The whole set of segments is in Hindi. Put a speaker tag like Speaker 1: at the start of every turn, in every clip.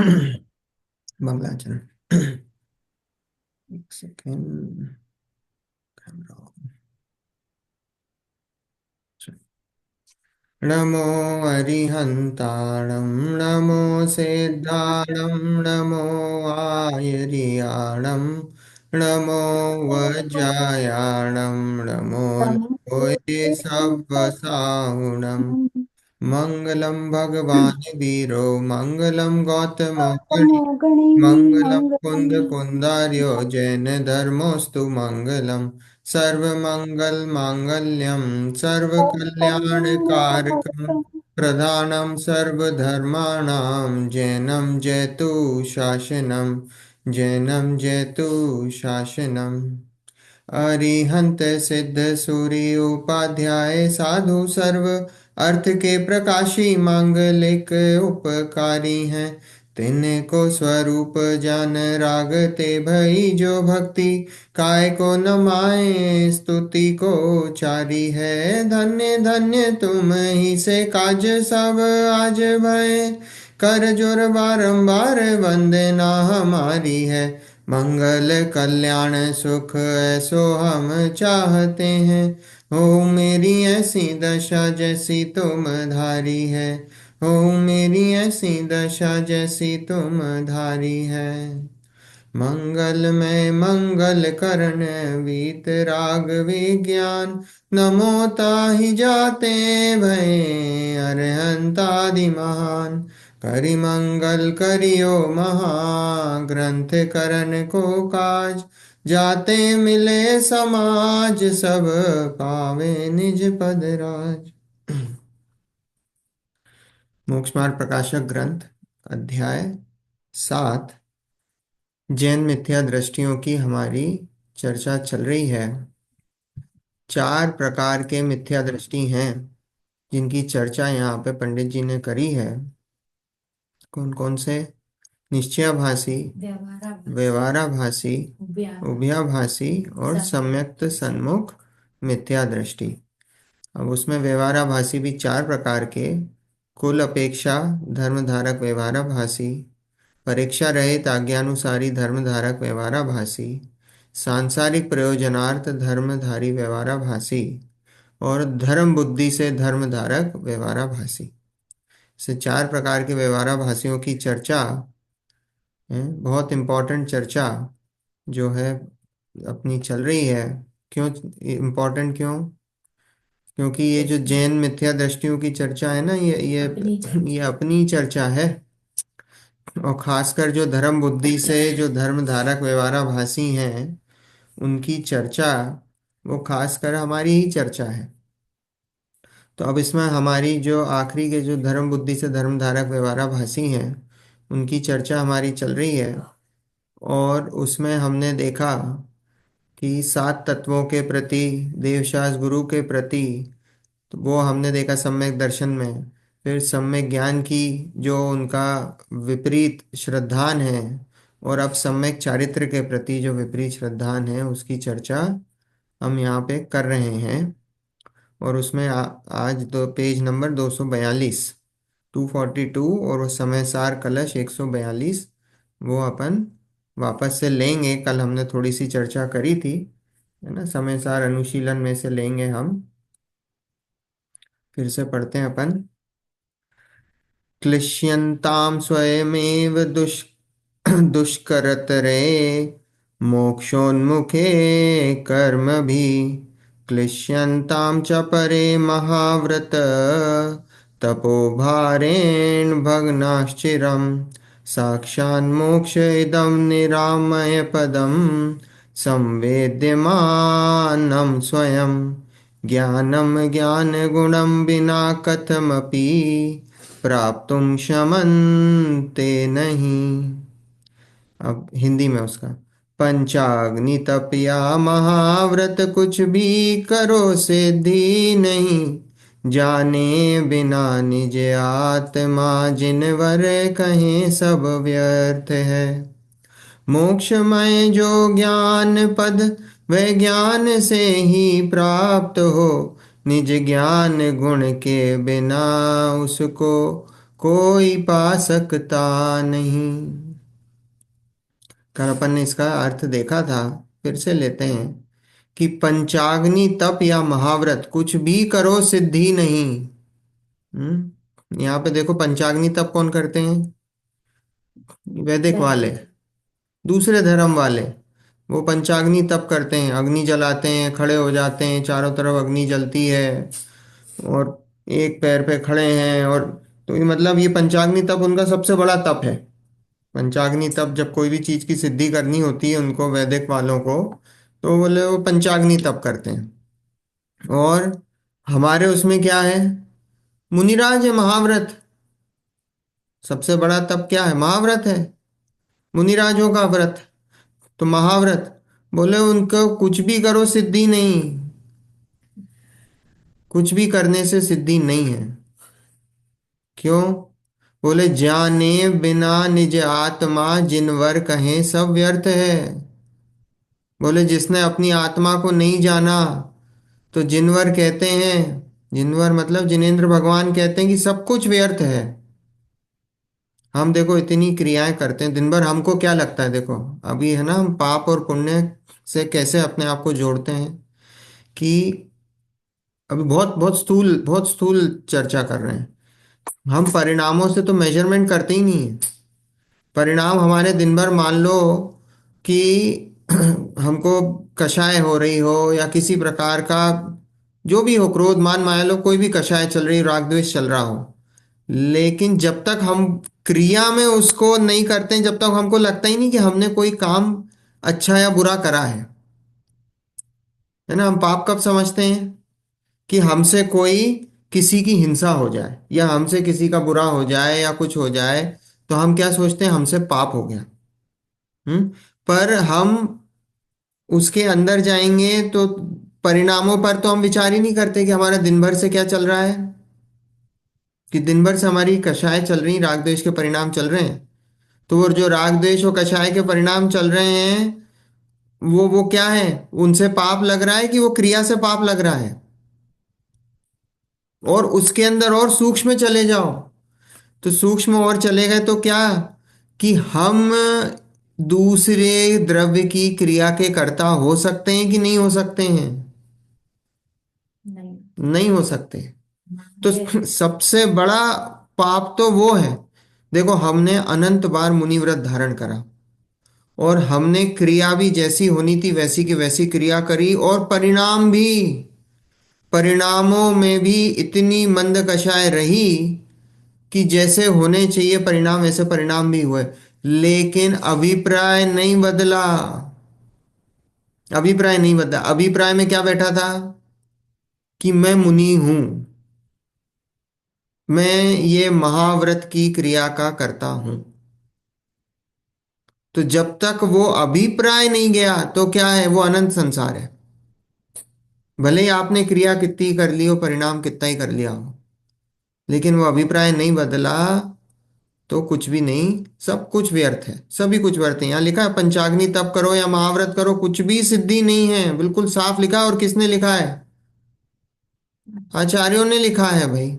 Speaker 1: मंगलाचरण। एक सेकेंड। नमो अरिहंताणं नमो सिद्धाणं नमो आयर्याणं नमो वज्रायाणं नमो लोये सव्वसाहुणम् मंगलम भगवान वीरो मंगलम गौतमो गणि मंगलम कुंद कुंदार्यो जैन धर्मोस्तु मंगलम सर्वमंगल मांगल्यम सर्व कल्याण कारकम प्रधानम सर्वधर्माणां जैनम जयतु शासनम जैनम जयतु शासनम। अरिहंत सिद्ध सूर्य उपाध्याय साधु सर्व अर्थ के प्रकाशी मांगलिक उपकारी हैं। तिनको स्वरूप जान राग ते भई जो भक्ति काय को नमाए स्तुति को चारी है। धन्य धन्य तुम ही से काज सब आज भय कर जोर बारंबार वंदना हमारी है। मंगल कल्याण सुख ऐसो हम चाहते हैं। हो मेरी ऐसी दशा जैसी तुम धारी है। हो मेरी ऐसी दशा जैसी तुम धारी है। मंगल में मंगल करण वीत राग विज्ञान नमो ताहि जाते भय अरहंतादि महान। करि मंगल करियो महाग्रंथ करण को काज जाते मिले समाज सब पावे निज पद राज। मोक्ष मार्ग प्रकाशक ग्रंथ अध्याय 7 जैन मिथ्या दृष्टियों की हमारी चर्चा चल रही है। 4 प्रकार के मिथ्या दृष्टि हैं जिनकी चर्चा यहाँ पे पंडित जी ने करी है। कौन कौन से? निश्चयाभासी, व्यवहाराभासी, उभयाभासी और सम्यक्त सन्मुख मिथ्या दृष्टि। अब उसमें व्यवहाराभासी भी 4 प्रकार के: कुल अपेक्षा धर्मधारक व्यवहाराभासी, परीक्षा रहित आज्ञानुसारी धर्मधारक व्यवहाराभासी, सांसारिक प्रयोजनार्थ धर्मधारी व्यवहाराभासी और धर्म बुद्धि से धर्मधारक व्यवहाराभासी। से 4 प्रकार के व्यवहाराभासियों की चर्चा है, बहुत इंपॉर्टेंट चर्चा जो है अपनी चल रही है। क्यों इम्पोर्टेंट? क्यों? क्योंकि ये जो जैन मिथ्या दृष्टियों की चर्चा है ना, ये अपनी चर्चा है। और खासकर जो धर्म बुद्धि से जो धर्म धारक व्यवहाराभासी हैं उनकी चर्चा, वो खासकर हमारी ही चर्चा है। तो अब इसमें हमारी जो आखिरी के जो धर्म बुद्धि से धर्म धारक व्यवहाराभासी हैं उनकी चर्चा हमारी चल रही है। और उसमें हमने देखा कि 7 तत्वों के प्रति, देवशास्त्र गुरु के प्रति, तो वो हमने देखा सम्यक दर्शन में। फिर सम्यक ज्ञान की जो उनका विपरीत श्रद्धान है, और अब सम्यक चारित्र के प्रति जो विपरीत श्रद्धान है उसकी चर्चा हम यहाँ पे कर रहे हैं। और उसमें आज दो पेज नंबर 242, 242 और वो समय सार कलश 142 वो अपन वापस से लेंगे। कल हमने थोड़ी सी चर्चा करी थी, है ना। समय सार अनुशीलन में से लेंगे हम। फिर से पढ़ते हैं अपन। क्लिश्यन्तां स्वयमेव दुष्करतरे मोक्षोन्मुखे कर्मभिः क्लिश्यन्तां च परे महाव्रत तपोभारेण भग्नाश्चिरं साक्षान्मोक्ष इदं निरामय पदं संवेद्यमानं स्वयं ज्ञानं ज्ञानगुणं विना कथमपि प्राप्तुं क्षमन्ते नहीं। अब हिंदी में उसका। पंचाग्नि तप या महाव्रत कुछ भी करो सिद्धि नहीं जाने बिना निज आत्मा जिनवर कहें सब व्यर्थ है। मोक्षमय जो ज्ञान पद वह ज्ञान से ही प्राप्त हो निज ज्ञान गुण के बिना उसको कोई पा सकता नहीं। कल अपन ने इसका अर्थ देखा था, फिर से लेते हैं कि पंचाग्नि तप या महाव्रत कुछ भी करो सिद्धि नहीं। यहाँ पे देखो, पंचाग्नि तप कौन करते हैं? वैदिक वाले, दूसरे धर्म वाले। वो पंचाग्नि तप करते हैं, अग्नि जलाते हैं, खड़े हो जाते हैं, चारों तरफ अग्नि जलती है और एक पैर पे खड़े हैं। और तो ये मतलब ये पंचाग्नि तप उनका सबसे बड़ा तप है। पंचाग्नि तप, जब कोई भी चीज की सिद्धि करनी होती है उनको, वैदिक वालों को, तो बोले वो पंचाग्नि तप करते हैं। और हमारे उसमें क्या है? मुनिराज है, महाव्रत। सबसे बड़ा तप क्या है? महाव्रत है, मुनिराजों का व्रत। तो महाव्रत, बोले उनको कुछ भी करो सिद्धि नहीं, कुछ भी करने से सिद्धि नहीं है। क्यों? बोले जाने बिना निज आत्मा जिनवर कहें सब व्यर्थ है। बोले जिसने अपनी आत्मा को नहीं जाना, तो जिनवर कहते हैं, जिनवर मतलब जिनेंद्र भगवान कहते हैं कि सब कुछ व्यर्थ है। हम देखो इतनी क्रियाएं करते हैं दिन भर, हमको क्या लगता है? देखो अभी है ना, हम पाप और पुण्य से कैसे अपने आप को जोड़ते हैं कि अभी बहुत स्थूल चर्चा कर रहे हैं। हम परिणामों से तो मेजरमेंट करते ही नहीं है। परिणाम हमारे दिन भर, मान लो कि हमको कषाय हो रही हो या किसी प्रकार का जो भी हो, क्रोध मान माया लो, कोई भी कषाय चल रही, राग द्वेष चल रहा हो, लेकिन जब तक हम क्रिया में उसको नहीं करते हैं, जब तक हमको लगता ही नहीं कि हमने कोई काम अच्छा या बुरा करा है ना। हम पाप कब समझते हैं? कि हमसे कोई, किसी की हिंसा हो जाए या हमसे किसी का बुरा हो जाए या कुछ हो जाए, तो हम क्या सोचते हैं? हमसे पाप हो गया। हम्म। पर हम उसके अंदर जाएंगे तो परिणामों पर तो हम विचार ही नहीं करते कि हमारा दिन भर से क्या चल रहा है, कि दिन भर से हमारी कषाय चल रही, राग द्वेष के परिणाम चल रहे हैं। तो वो जो राग द्वेष और कषाय के परिणाम चल रहे हैं, वो क्या है? उनसे पाप लग रहा है कि वो क्रिया से पाप लग रहा है? और उसके अंदर और सूक्ष्म चले जाओ, तो सूक्ष्म और चले गए तो क्या, कि हम दूसरे द्रव्य की क्रिया के कर्ता हो सकते हैं कि नहीं हो सकते हैं? नहीं हो सकते। तो सबसे बड़ा पाप तो वो है। देखो हमने अनंत बार मुनिव्रत धारण करा, और हमने क्रिया भी जैसी होनी थी वैसी की वैसी क्रिया करी, और परिणाम भी, परिणामों में भी इतनी मंद कषाय रही कि जैसे होने चाहिए परिणाम वैसे परिणाम भी हुए, लेकिन अभिप्राय नहीं बदला। अभिप्राय नहीं बदला। अभिप्राय में क्या बैठा था? कि मैं मुनि हूं, मैं ये महाव्रत की क्रिया का करता हूं। तो जब तक वो अभिप्राय नहीं गया तो क्या है? वो अनंत संसार है। भले ही आपने क्रिया कितनी कर ली हो, परिणाम कितना ही कर लिया हो, लेकिन वो अभिप्राय नहीं बदला, तो कुछ भी नहीं, सब कुछ व्यर्थ है, सभी कुछ व्यर्थ है। यहाँ लिखा है पंचाग्नि तप करो या महाव्रत करो कुछ भी सिद्धि नहीं है, बिल्कुल साफ लिखा है। और किसने लिखा है? आचार्यों ने लिखा है भाई।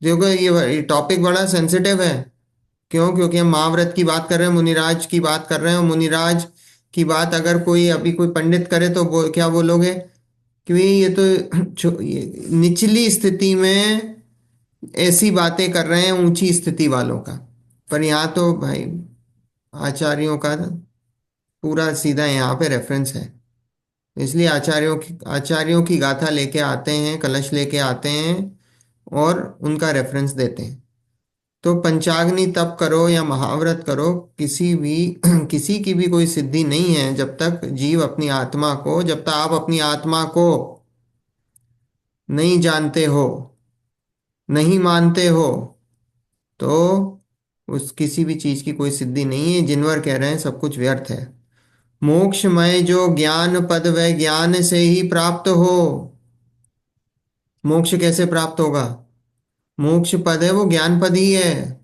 Speaker 1: देखो ये टॉपिक बड़ा सेंसिटिव है। क्यों? क्योंकि हम महाव्रत की बात कर रहे हैं, मुनिराज की बात कर रहे हैं, और मुनिराज की बात अगर कोई अभी कोई पंडित करे तो क्या बोलोगे? कि भाई ये तो ये निचली स्थिति में ऐसी बातें कर रहे हैं, ऊंची स्थिति वालों का। पर यहाँ तो भाई आचार्यों का पूरा सीधा यहाँ पे रेफरेंस है। इसलिए आचार्यों की गाथा लेके आते हैं, कलश लेके आते हैं और उनका रेफरेंस देते हैं। तो पंचाग्नि तप करो या महाव्रत करो, किसी भी किसी की भी कोई सिद्धि नहीं है जब तक जीव अपनी आत्मा को, जब तक आप अपनी आत्मा को नहीं जानते हो, नहीं मानते हो, तो उस किसी भी चीज की कोई सिद्धि नहीं है। जिनवर कह रहे हैं सब कुछ व्यर्थ है। मोक्षमय जो ज्ञान पद वह ज्ञान से ही प्राप्त हो। मोक्ष कैसे प्राप्त होगा? मोक्ष पद है, वो ज्ञान पद ही है।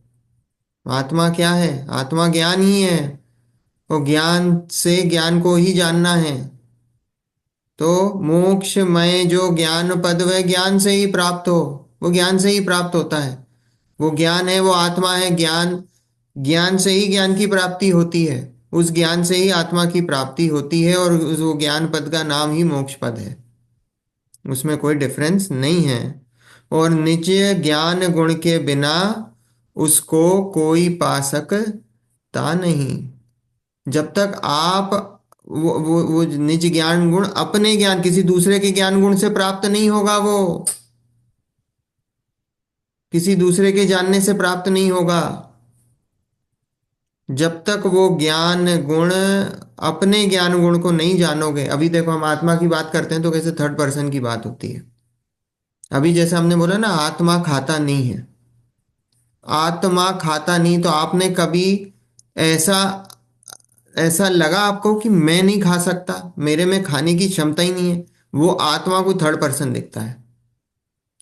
Speaker 1: आत्मा क्या है? आत्मा ज्ञान ही है। और ज्ञान से ज्ञान को ही जानना है। तो मोक्षमय जो ज्ञान पद वह ज्ञान से ही प्राप्त हो, वो ज्ञान से ही प्राप्त होता है। वो ज्ञान है, वो आत्मा है। ज्ञान, ज्ञान से ही ज्ञान की प्राप्ति होती है। उस ज्ञान से ही आत्मा की प्राप्ति होती है, और वो ज्ञान पद का नाम ही मोक्ष पद है। उसमें कोई डिफरेंस नहीं है। और निज ज्ञान गुण के बिना उसको कोई पा सकता नहीं। जब तक आप वो निज ज्ञान गुण, अपने ज्ञान, किसी दूसरे के ज्ञान गुण से प्राप्त नहीं होगा वो। किसी दूसरे के जानने से प्राप्त नहीं होगा। जब तक वो ज्ञान गुण, अपने ज्ञान गुण को नहीं जानोगे। अभी देखो, हम आत्मा की बात करते हैं तो कैसे थर्ड पर्सन की बात होती है। अभी जैसे हमने बोला ना, आत्मा खाता नहीं है। आत्मा खाता नहीं, तो आपने कभी ऐसा ऐसा लगा आपको कि मैं नहीं खा सकता, मेरे में खाने की क्षमता ही नहीं है? वो आत्मा को थर्ड पर्सन दिखता है।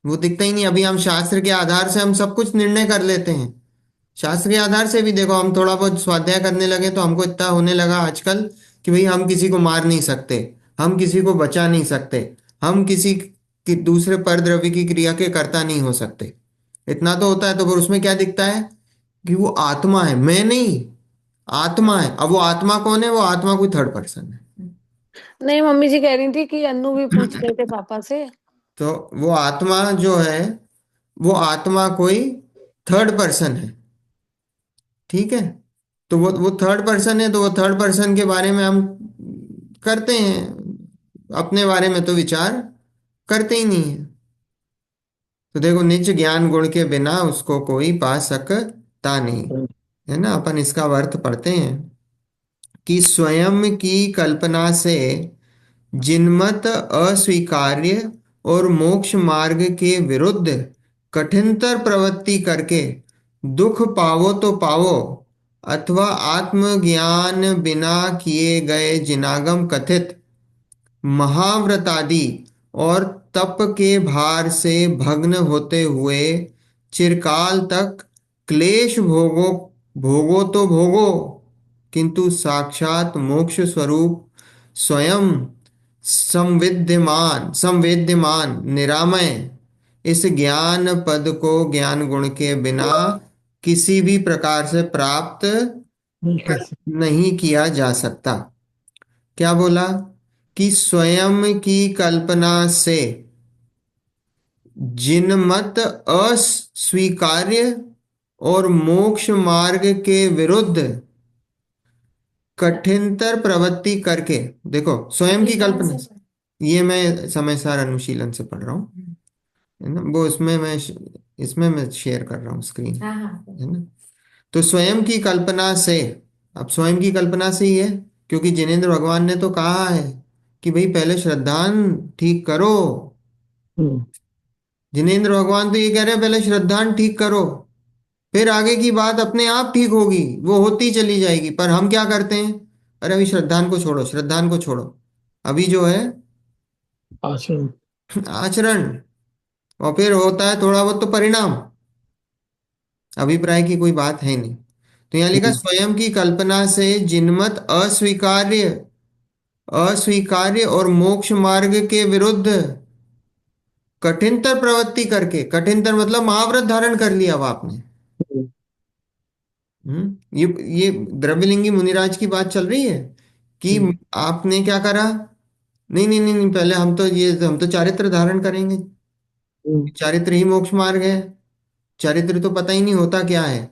Speaker 1: वो दिखता ही नहीं। अभी हम शास्त्र के आधार से हम सब कुछ निर्णय कर लेते हैं। शास्त्र के आधार से भी देखो, हम थोड़ा बहुत स्वाध्याय करने लगे तो हमको इतना होने लगा आजकल कि भाई हम किसी को मार नहीं सकते, हम किसी को बचा नहीं सकते, हम किसी की दूसरे परद्रव्य की क्रिया के कर्ता नहीं हो सकते। इतना तो होता है। तो फिर उसमें क्या दिखता है कि वो आत्मा है, मैं नहीं। आत्मा है। अब वो आत्मा कौन है? वो आत्मा कोई थर्ड पर्सन
Speaker 2: नहीं, मम्मी जी कह रही थी कि अन्नू भी पूछ
Speaker 1: है।
Speaker 2: रहे थे पापा से।
Speaker 1: तो वो आत्मा जो है, वो आत्मा कोई थर्ड पर्सन है। ठीक है। तो वो थर्ड पर्सन है, तो वो थर्ड पर्सन के बारे में हम करते हैं, अपने बारे में तो विचार करते ही नहीं है। तो देखो, निज ज्ञान गुण के बिना उसको कोई पा सकता नहीं। है ना? अपन इसका अर्थ पढ़ते हैं कि स्वयं की कल्पना से जिनमत अस्वीकार्य और मोक्ष मार्ग के विरुद्ध कठिनतर प्रवृत्ति करके दुख पावो तो पावो, अथवा आत्मज्ञान बिना किए गए जिनागम कथित महाव्रतादि और तप के भार से भग्न होते हुए चिरकाल तक क्लेश भोगो, भोगो तो भोगो, किंतु साक्षात मोक्ष स्वरूप स्वयं संवेद्यमान निरामय इस ज्ञान पद को ज्ञान गुण के बिना किसी भी प्रकार से प्राप्त
Speaker 2: नहीं कर सकते।
Speaker 1: नहीं किया जा सकता। क्या बोला? कि स्वयं की कल्पना से जिनमत अस्वीकार्य और मोक्ष मार्ग के विरुद्ध कठिनतर प्रवृत्ति करके, देखो स्वयं की कल्पना से, ये मैं समयसार अनुशीलन से पढ़ रहा हूँ। है ना? वो इसमें मैं इसमें मैं शेयर कर रहा हूँ स्क्रीन। है ना? तो स्वयं की कल्पना से, अब स्वयं की कल्पना से ही है, क्योंकि जिनेंद्र भगवान ने तो कहा है कि भाई पहले श्रद्धान ठीक करो।
Speaker 2: हम्म।
Speaker 1: जिनेंद्र भगवान तो ये कह रहे हैं पहले श्रद्धान ठीक करो, फिर आगे की बात अपने आप ठीक होगी, वो होती चली जाएगी। पर हम क्या करते हैं? अरे अभी श्रद्धान को छोड़ो, श्रद्धान को छोड़ो। अभी जो है
Speaker 2: आश्रम।
Speaker 1: आचरण, और फिर होता है थोड़ा बहुत तो परिणाम। अभिप्राय की कोई बात है नहीं। तो यहाँ लिखा,
Speaker 2: हम्म।
Speaker 1: स्वयं की कल्पना से जिनमत अस्वीकार्य, अस्वीकार्य और मोक्ष मार्ग के विरुद्ध कठिनतर प्रवृत्ति करके, कठिनतर मतलब महाव्रत धारण कर लिया अब आपने।
Speaker 2: हम्म।
Speaker 1: ये द्रव्यलिंगी मुनिराज की बात चल रही है कि
Speaker 2: हम्म।
Speaker 1: आपने क्या करा। नहीं नहीं नहीं नहीं, पहले हम तो चारित्र धारण करेंगे।
Speaker 2: हम्म।
Speaker 1: चारित्र ही मोक्ष मार्ग है। चारित्र तो पता ही नहीं होता क्या है,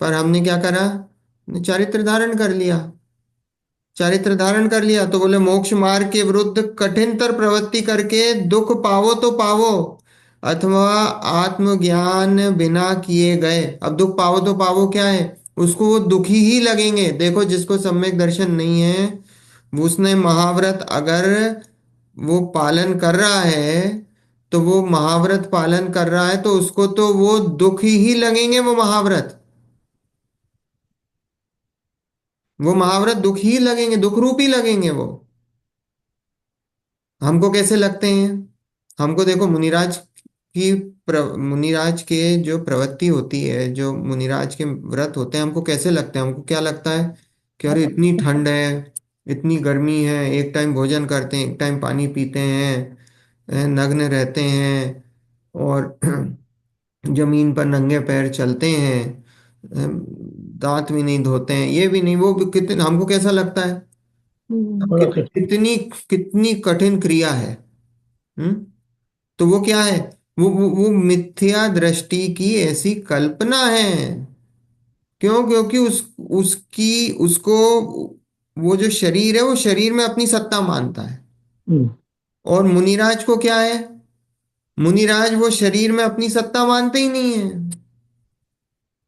Speaker 1: पर हमने क्या करा? चारित्र धारण कर लिया। चारित्र धारण कर लिया तो बोले मोक्ष मार्ग के विरुद्ध कठिनतर प्रवृत्ति करके दुख पावो तो पावो, अथवा आत्मज्ञान बिना किए गए। अब दुख पावो तो पावो क्या है? उसको वो दुखी ही लगेंगे। देखो, जिसको सम्यक दर्शन नहीं है, उसने महाव्रत अगर वो पालन कर रहा है, तो वो महाव्रत पालन कर रहा है तो उसको तो वो दुखी ही लगेंगे। वो महाव्रत, वो महाव्रत दुख ही लगेंगे, दुख रूपी लगेंगे वो। हमको कैसे लगते हैं? हमको देखो, मुनिराज की मुनिराज के जो प्रवृत्ति होती है, जो मुनिराज के व्रत होते हैं, हमको कैसे लगते हैं? हमको क्या लगता है कि अरे इतनी ठंड है, इतनी गर्मी है, एक टाइम भोजन करते हैं, एक टाइम पानी पीते हैं, नग्न रहते हैं, और जमीन पर नंगे पैर चलते हैं, दांत भी नहीं धोते हैं, ये भी नहीं, वो भी कितने, हमको कैसा लगता है, अब
Speaker 3: बड़ा कठिन।
Speaker 1: कितनी कितनी कठिन क्रिया है। हम्म। तो वो क्या है, वो मिथ्या दृष्टि की ऐसी कल्पना है। क्यों? क्योंकि उसकी उसको वो जो शरीर है, वो शरीर में अपनी सत्ता मानता है।
Speaker 3: हम्म।
Speaker 1: और मुनिराज को क्या है, मुनिराज वो शरीर में अपनी सत्ता मानते ही नहीं है।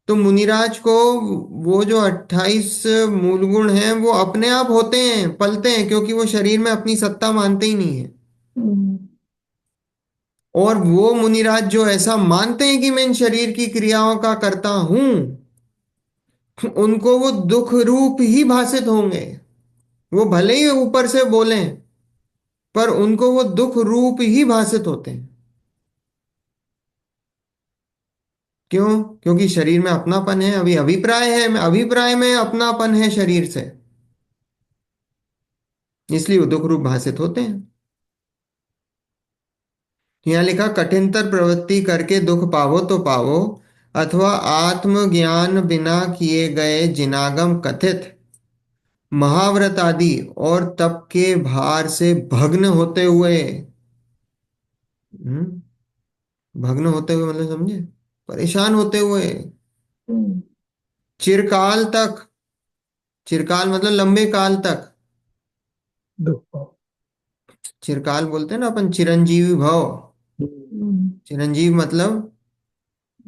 Speaker 1: तो मुनिराज को वो जो 28 मूल गुण हैं वो अपने आप होते हैं, पलते हैं, क्योंकि वो शरीर में अपनी सत्ता मानते ही नहीं है।
Speaker 3: हम्म।
Speaker 1: और वो मुनिराज जो ऐसा मानते हैं कि मैं इन शरीर की क्रियाओं का करता हूं, उनको वो दुख रूप ही भासित होंगे। वो भले ही ऊपर से बोलें, पर उनको वो दुख रूप ही भासित होते हैं। क्यों? क्योंकि शरीर में अपनापन है, अभी अभिप्राय है, अभिप्राय में अपनापन है शरीर से, इसलिए वो दुख रूप भासित होते हैं। यहाँ लिखा, कठिनतर प्रवृत्ति करके दुख पावो तो पावो, अथवा आत्मज्ञान बिना किए गए जिनागम कथित महाव्रत आदि और तप के भार से भग्न होते हुए। हम्म। भग्न होते हुए मतलब समझे, परेशान होते हुए,
Speaker 3: हम्म।
Speaker 1: चिरकाल तक, चिरकाल मतलब लंबे काल तक,
Speaker 3: दुख पाओ।
Speaker 1: चिरकाल बोलते हैं ना अपन, चिरंजीवी भव।
Speaker 3: हम्म।
Speaker 1: चिरंजीव मतलब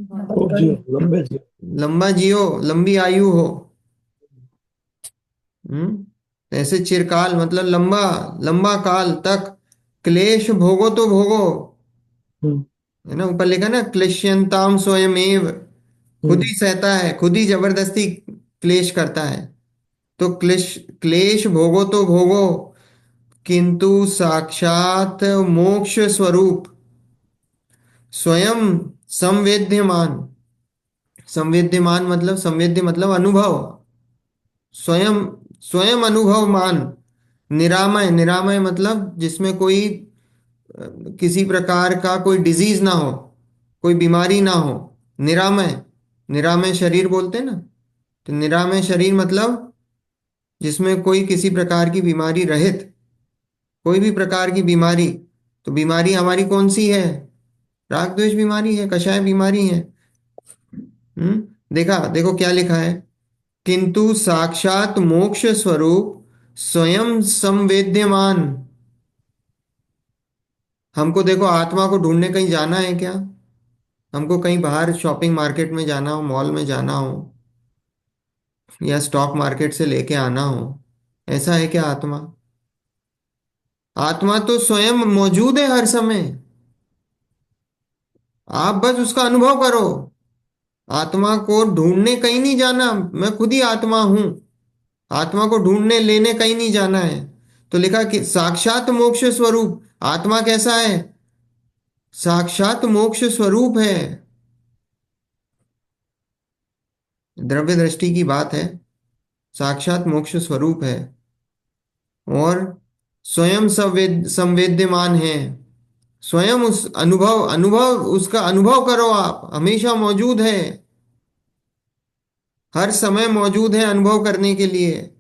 Speaker 3: खूब जियो, लंबे जियो।
Speaker 1: लंबा जियो, लंबी आयु हो। ऐसे चिरकाल मतलब लंबा, लंबा काल तक क्लेश भोगो तो भोगो।
Speaker 3: हम्म।
Speaker 1: है ना, ऊपर लिखा ना, क्लेश्यंताम स्वयमेव, खुद
Speaker 3: हम्म।
Speaker 1: ही सहता है, खुद ही जबरदस्ती क्लेश करता है। तो क्लेश, क्लेश भोगो तो भोगो, किंतु साक्षात मोक्ष स्वरूप स्वयं संवेद्यमान, संवेद्यमान मतलब, संवेद्य मतलब अनुभव, स्वयं, स्वयं अनुभवमान, निरामय, निरामय मतलब जिसमें कोई किसी प्रकार का कोई डिजीज ना हो, कोई बीमारी ना हो, निरामय। निरामय शरीर बोलते हैं ना, तो निरामय शरीर मतलब जिसमें कोई किसी प्रकार की बीमारी रहित, कोई भी प्रकार की बीमारी। तो बीमारी हमारी कौन सी है? राग द्वेष बीमारी है, कषाय बीमारी है। देखा, देखो क्या लिखा है, किंतु साक्षात मोक्ष स्वरूप स्वयं संवेद्यमान। हमको देखो, आत्मा को ढूंढने कहीं जाना है क्या? हमको कहीं बाहर शॉपिंग मार्केट में जाना हो, मॉल में जाना हो, या स्टॉक मार्केट से लेके आना हो, ऐसा है क्या आत्मा? आत्मा तो स्वयं मौजूद है हर समय, आप बस उसका अनुभव करो। आत्मा को ढूंढने कहीं नहीं जाना, मैं खुद ही आत्मा हूं। आत्मा को ढूंढने लेने कहीं नहीं जाना है। तो लिखा कि साक्षात मोक्ष स्वरूप, आत्मा कैसा है? साक्षात मोक्ष स्वरूप है। द्रव्य दृष्टि की बात है, साक्षात मोक्ष स्वरूप है। और स्वयं संवेद्यमान है। स्वयं उस अनुभव, अनुभव उसका अनुभव करो, आप हमेशा मौजूद है, हर समय मौजूद है अनुभव करने के लिए।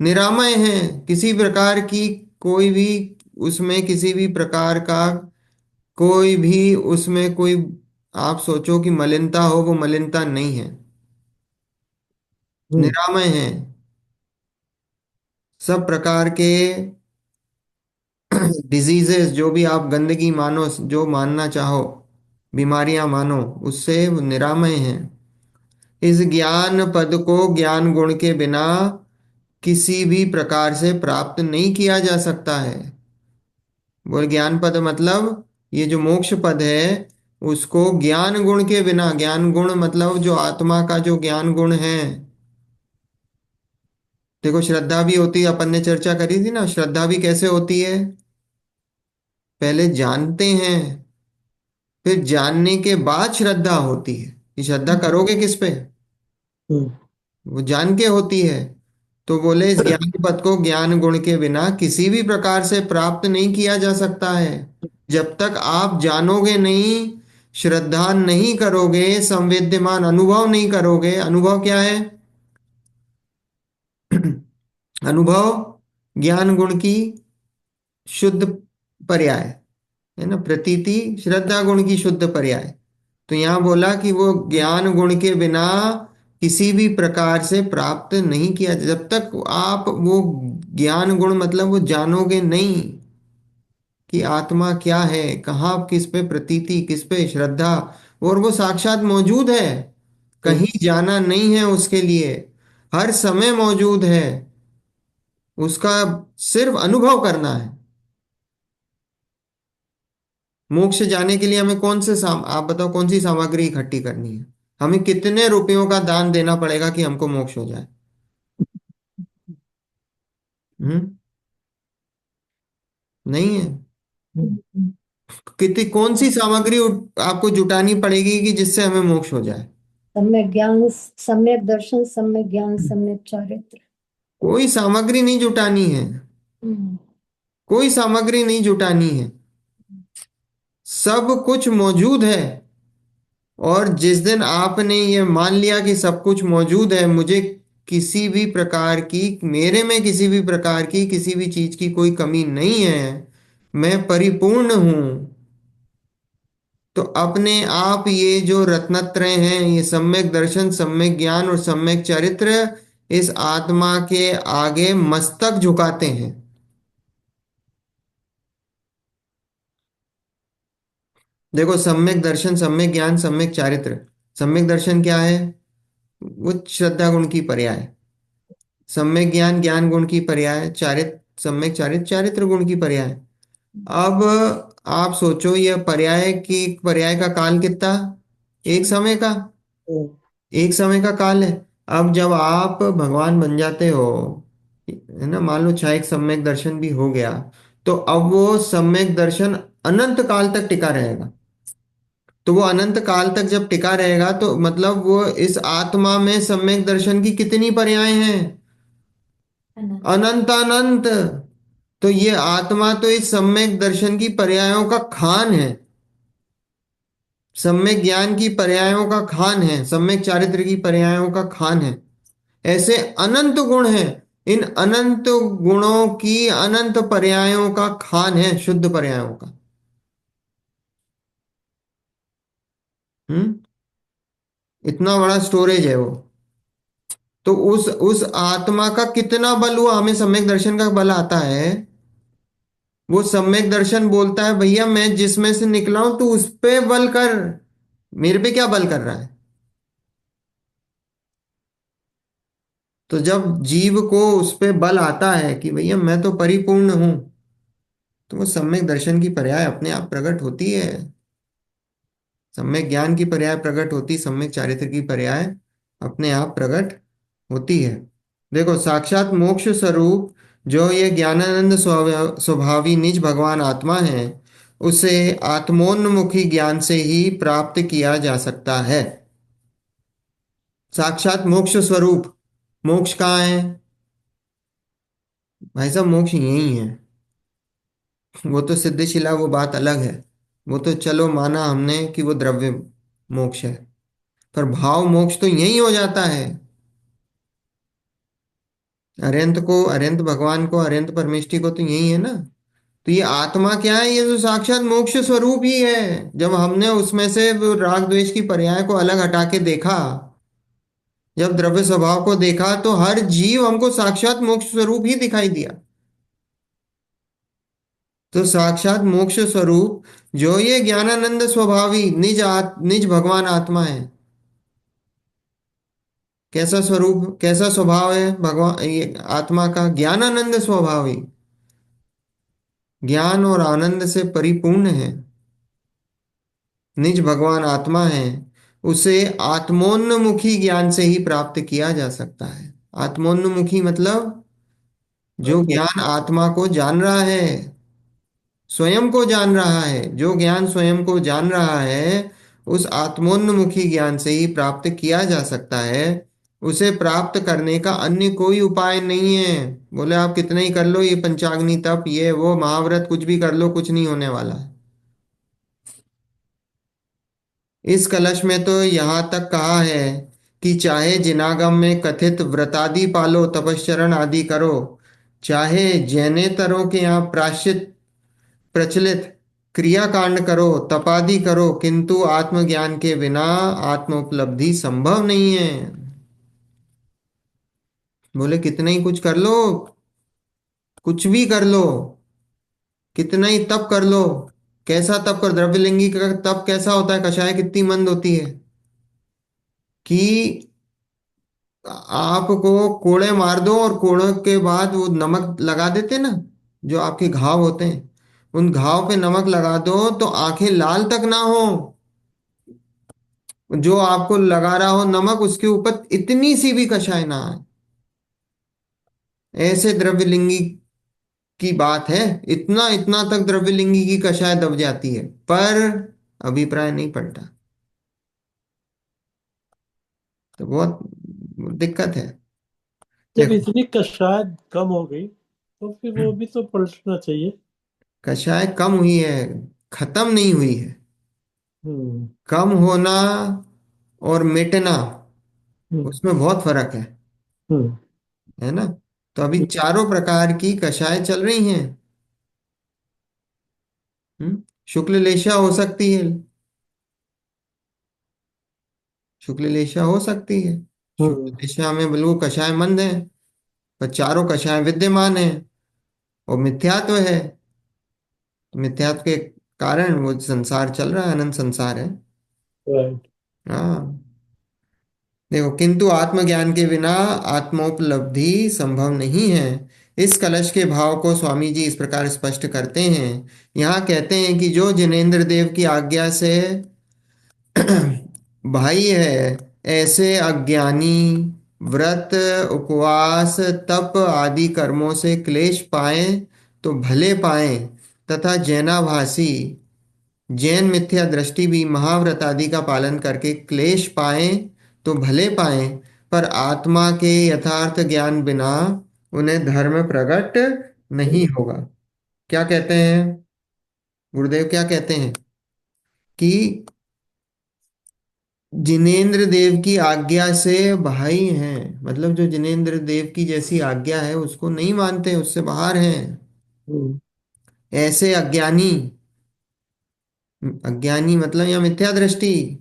Speaker 1: निरामय है, किसी प्रकार की कोई भी उसमें किसी भी प्रकार का कोई भी उसमें कोई, आप सोचो कि मलिनता हो, वो मलिनता नहीं है,
Speaker 3: हम्म।
Speaker 1: निरामय है। सब प्रकार के डिजीजेस, जो भी आप गंदगी मानो, जो मानना चाहो, बीमारियां मानो, उससे वो निरामय है। इस ज्ञान पद को ज्ञान गुण के बिना किसी भी प्रकार से प्राप्त नहीं किया जा सकता है। वो ज्ञान पद मतलब ये जो मोक्ष पद है, उसको ज्ञान गुण के बिना, ज्ञान गुण मतलब जो आत्मा का जो ज्ञान गुण है। देखो, श्रद्धा भी होती है, अपन ने चर्चा करी थी ना, श्रद्धा भी कैसे होती है, पहले जानते हैं, फिर जानने के बाद श्रद्धा होती है। ये श्रद्धा करोगे किस पे?
Speaker 3: हम्म।
Speaker 1: वो जान के होती है। तो बोले, इस ज्ञान पद को ज्ञान गुण के बिना किसी भी प्रकार से प्राप्त नहीं किया जा सकता है। जब तक आप जानोगे नहीं, श्रद्धा नहीं करोगे, संवेद्यमान अनुभव नहीं करोगे। अनुभव क्या है? अनुभव ज्ञान गुण की शुद्ध पर्याय है ना, प्रतीति श्रद्धा गुण की शुद्ध पर्याय। तो यहां बोला कि वो ज्ञान गुण के बिना किसी भी प्रकार से प्राप्त नहीं किया। जब तक आप वो ज्ञान गुण मतलब वो जानोगे नहीं कि आत्मा क्या है, कहाँ किस पे प्रतीति, किस पे श्रद्धा, और वो साक्षात मौजूद है, कहीं जाना नहीं है उसके लिए, हर समय मौजूद है, उसका सिर्फ अनुभव करना है। मोक्ष जाने के लिए हमें आप बताओ कौन सी सामग्री इकट्ठी करनी है? हमें कितने रुपयों का दान देना पड़ेगा कि हमको मोक्ष हो जाए? हम्म। नहीं है। कितनी कौन सी सामग्री आपको जुटानी पड़ेगी कि जिससे हमें मोक्ष हो जाए?
Speaker 4: सम्यक ज्ञान, सम्यक दर्शन, सम्यक ज्ञान, सम्यक चारित्र।
Speaker 1: कोई सामग्री नहीं जुटानी है, कोई सामग्री नहीं जुटानी है, सब कुछ मौजूद है। और जिस दिन आपने ये मान लिया कि सब कुछ मौजूद है, मुझे किसी भी प्रकार की, मेरे में किसी भी प्रकार की किसी भी चीज की कोई कमी नहीं है, मैं परिपूर्ण हूं, तो अपने आप ये जो रत्नत्रय हैं, ये सम्यक दर्शन, सम्यक ज्ञान और सम्यक चरित्र, इस आत्मा के आगे मस्तक झुकाते हैं। देखो, सम्यक दर्शन, सम्यक ज्ञान, सम्यक चारित्र। सम्यक दर्शन क्या है? वो श्रद्धा गुण की पर्याय। सम्यक ज्ञान ज्ञान गुण की पर्याय। चारित्र, सम्यक चारित्र चारित्र गुण की पर्याय। अब आप सोचो, ये पर्याय का काल कितना? एक समय का, एक समय का काल है। अब जब आप भगवान बन जाते हो, है ना, मान लो चाहे एक सम्यक दर्शन भी हो गया, तो अब वो सम्यक दर्शन अनंत काल तक टिका रहेगा। तो वो अनंत काल तक जब टिका रहेगा, तो मतलब वो इस आत्मा में सम्यक दर्शन की कितनी पर्याय हैं? अनंत अनंत। तो ये आत्मा तो इस सम्यक दर्शन की पर्यायों का खान है, सम्यक ज्ञान की पर्यायों का खान है, सम्यक चारित्र की पर्यायों का खान है। ऐसे अनंत गुण हैं, इन अनंत गुणों की अनंत पर्यायों का खान है, शुद्ध पर्यायों का। हम्म। इतना बड़ा स्टोरेज है वो। तो उस आत्मा का कितना बल हुआ, हमें सम्यक दर्शन का बल आता है। वो सम्यक दर्शन बोलता है, भैया मैं जिसमें से निकला हूं तू उस पे बल कर, मेरे पे क्या बल कर रहा है? तो जब जीव को उस पे बल आता है कि भैया मैं तो परिपूर्ण हूं, तो वो सम्यक दर्शन की पर्याय अपने आप प्रकट होती है, सम्यक ज्ञान की पर्याय प्रकट होती, सम्यक चारित्र की पर्याय अपने आप प्रकट होती है। देखो, साक्षात मोक्ष स्वरूप जो ये ज्ञानानंद स्वभावी निज भगवान आत्मा है, उसे आत्मोन्मुखी ज्ञान से ही प्राप्त किया जा सकता है। साक्षात मोक्ष स्वरूप, मोक्ष कहाँ है भाई साहब? मोक्ष यही है। वो तो सिद्धिशिला, वो बात अलग है। वो तो चलो माना हमने कि वो द्रव्य मोक्ष है, पर भाव मोक्ष तो यही हो जाता है। अरिहंत को, अरिहंत भगवान को, अरिहंत परमेष्टि को तो यही है ना। तो ये आत्मा क्या है? ये तो साक्षात मोक्ष स्वरूप ही है। जब हमने उसमें से वो राग द्वेष की पर्याय को अलग हटा के देखा, जब द्रव्य स्वभाव को देखा, तो हर जीव हमको साक्षात मोक्ष स्वरूप ही दिखाई दिया। तो साक्षात मोक्ष स्वरूप जो ये ज्ञानानंद स्वभावी निज भगवान आत्मा है, कैसा स्वरूप, कैसा स्वभाव है भगवान ये आत्मा का? ज्ञानानंद स्वभावी, ज्ञान और आनंद से परिपूर्ण है, निज भगवान आत्मा है। उसे आत्मोन्मुखी ज्ञान से ही प्राप्त किया जा सकता है। आत्मोन्मुखी मतलब जो ज्ञान आत्मा को जान रहा है, स्वयं को जान रहा है, जो ज्ञान स्वयं को जान रहा है, उस आत्मोन्मुखी ज्ञान से ही प्राप्त किया जा सकता है। उसे प्राप्त करने का अन्य कोई उपाय नहीं है। बोले आप कितने ही कर लो, ये पंचाग्नि तप, ये वो महाव्रत, कुछ भी कर लो, कुछ नहीं होने वाला है। इस कलश में तो यहाँ तक कहा है कि चाहे जिनागम में कथित व्रतादि पालो तपश्चरण आदि करो, चाहे जैनेतरों के यहाँ प्रायश्चित प्रचलित क्रियाकांड करो, तपादि करो, किंतु आत्मज्ञान के बिना आत्म उपलब्धि संभव नहीं है। बोले कितना ही कुछ कर लो, कुछ भी कर लो, कितना ही तप कर लो, कैसा तप कर, द्रव्यलिंगी का तप कैसा होता है, कषाय कितनी मंद होती है कि आपको कोड़े मार दो और कोड़ों के बाद वो नमक लगा देते ना, जो आपके घाव होते हैं, उन घाव पे नमक लगा दो तो आंखें लाल तक ना हो, जो आपको लगा रहा हो नमक उसके ऊपर इतनी सी भी कषाय ना आए, ऐसे द्रव्यलिंगी की बात है। इतना इतना तक द्रव्यलिंगी की कषाय दब जाती है, पर अभिप्राय नहीं पलटा, तो बहुत दिक्कत है।
Speaker 3: जब
Speaker 1: देखो,
Speaker 3: इतनी कशायद कम हो गई तो फिर वो भी तो पलटना चाहिए।
Speaker 1: कषाय कम हुई है, खत्म नहीं हुई है।
Speaker 3: हम्म।
Speaker 1: कम होना और मिटना,
Speaker 3: हम्म।
Speaker 1: उसमें बहुत फर्क
Speaker 3: हम्म।
Speaker 1: है ना। तो अभी चारों प्रकार की कषाय चल रही हैं। शुक्ल लेशा हो सकती है, शुक्ल लेशा हो सकती है, शुक्ल
Speaker 3: हम्म।
Speaker 1: लेशा में बिल्कुल कषाय मंद है, पर चारों कषाय विद्यमान है और मिथ्यात्व है, तो मिथ्यात्व के कारण वो संसार चल रहा है, अनंत संसार है।
Speaker 3: राइट।
Speaker 1: हाँ, देखो, किंतु आत्मज्ञान के बिना आत्मोपलब्धि संभव नहीं है। इस कलश के भाव को स्वामी जी इस प्रकार स्पष्ट करते हैं। यहाँ कहते हैं कि जो जिनेन्द्र देव की आज्ञा से भाई है, ऐसे अज्ञानी व्रत उपवास तप आदि कर्मों से क्लेश पाए तो भले पाए, तथा जैनाभासी जैन मिथ्या दृष्टि भी महाव्रत आदि का पालन करके क्लेश पाए तो भले पाए, पर आत्मा के यथार्थ ज्ञान बिना उन्हें धर्म प्रकट नहीं होगा। क्या कहते हैं गुरुदेव, क्या कहते हैं कि जिनेन्द्र देव की आज्ञा से भाई हैं, मतलब जो जिनेन्द्र देव की जैसी आज्ञा है उसको नहीं मानते, उससे बाहर हैं,
Speaker 3: हम्म।
Speaker 1: ऐसे अज्ञानी, अज्ञानी मतलब या मिथ्या दृष्टि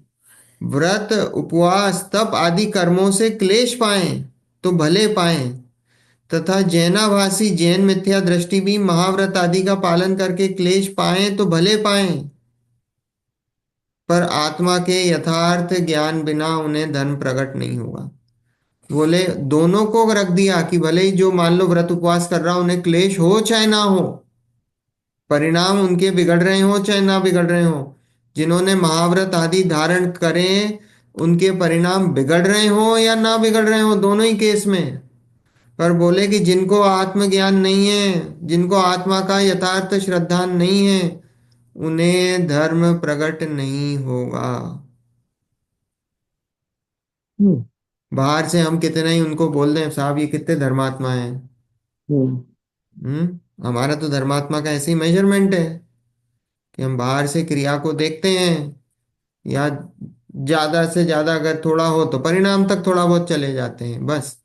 Speaker 1: व्रत उपवास तप आदि कर्मों से क्लेश पाए तो भले पाए, तथा जैनाभासी जैन मिथ्या दृष्टि भी महाव्रत आदि का पालन करके क्लेश पाए तो भले पाए, पर आत्मा के यथार्थ ज्ञान बिना उन्हें धर्म प्रकट नहीं होगा। बोले दोनों को रख दिया कि भले ही जो मान लो व्रत उपवास कर रहा, उन्हें क्लेश हो चाहे ना हो, परिणाम उनके बिगड़ रहे हो चाहे ना बिगड़ रहे हो, जिन्होंने महाव्रत आदि धारण करें उनके परिणाम बिगड़ रहे हो या ना बिगड़ रहे हो, दोनों ही केस में। पर बोले कि जिनको आत्मज्ञान नहीं है, जिनको आत्मा का यथार्थ श्रद्धा नहीं है, उन्हें धर्म प्रकट नहीं होगा।
Speaker 3: हम्म।
Speaker 1: बाहर से हम कितने ही उनको बोल दें साहब ये कितने धर्मात्मा हैं,
Speaker 3: हम्म।
Speaker 1: हमारा तो धर्मात्मा का ऐसे ही मेजरमेंट है कि हम बाहर से क्रिया को देखते हैं, या ज्यादा से ज्यादा अगर थोड़ा हो तो परिणाम तक थोड़ा बहुत चले जाते हैं बस।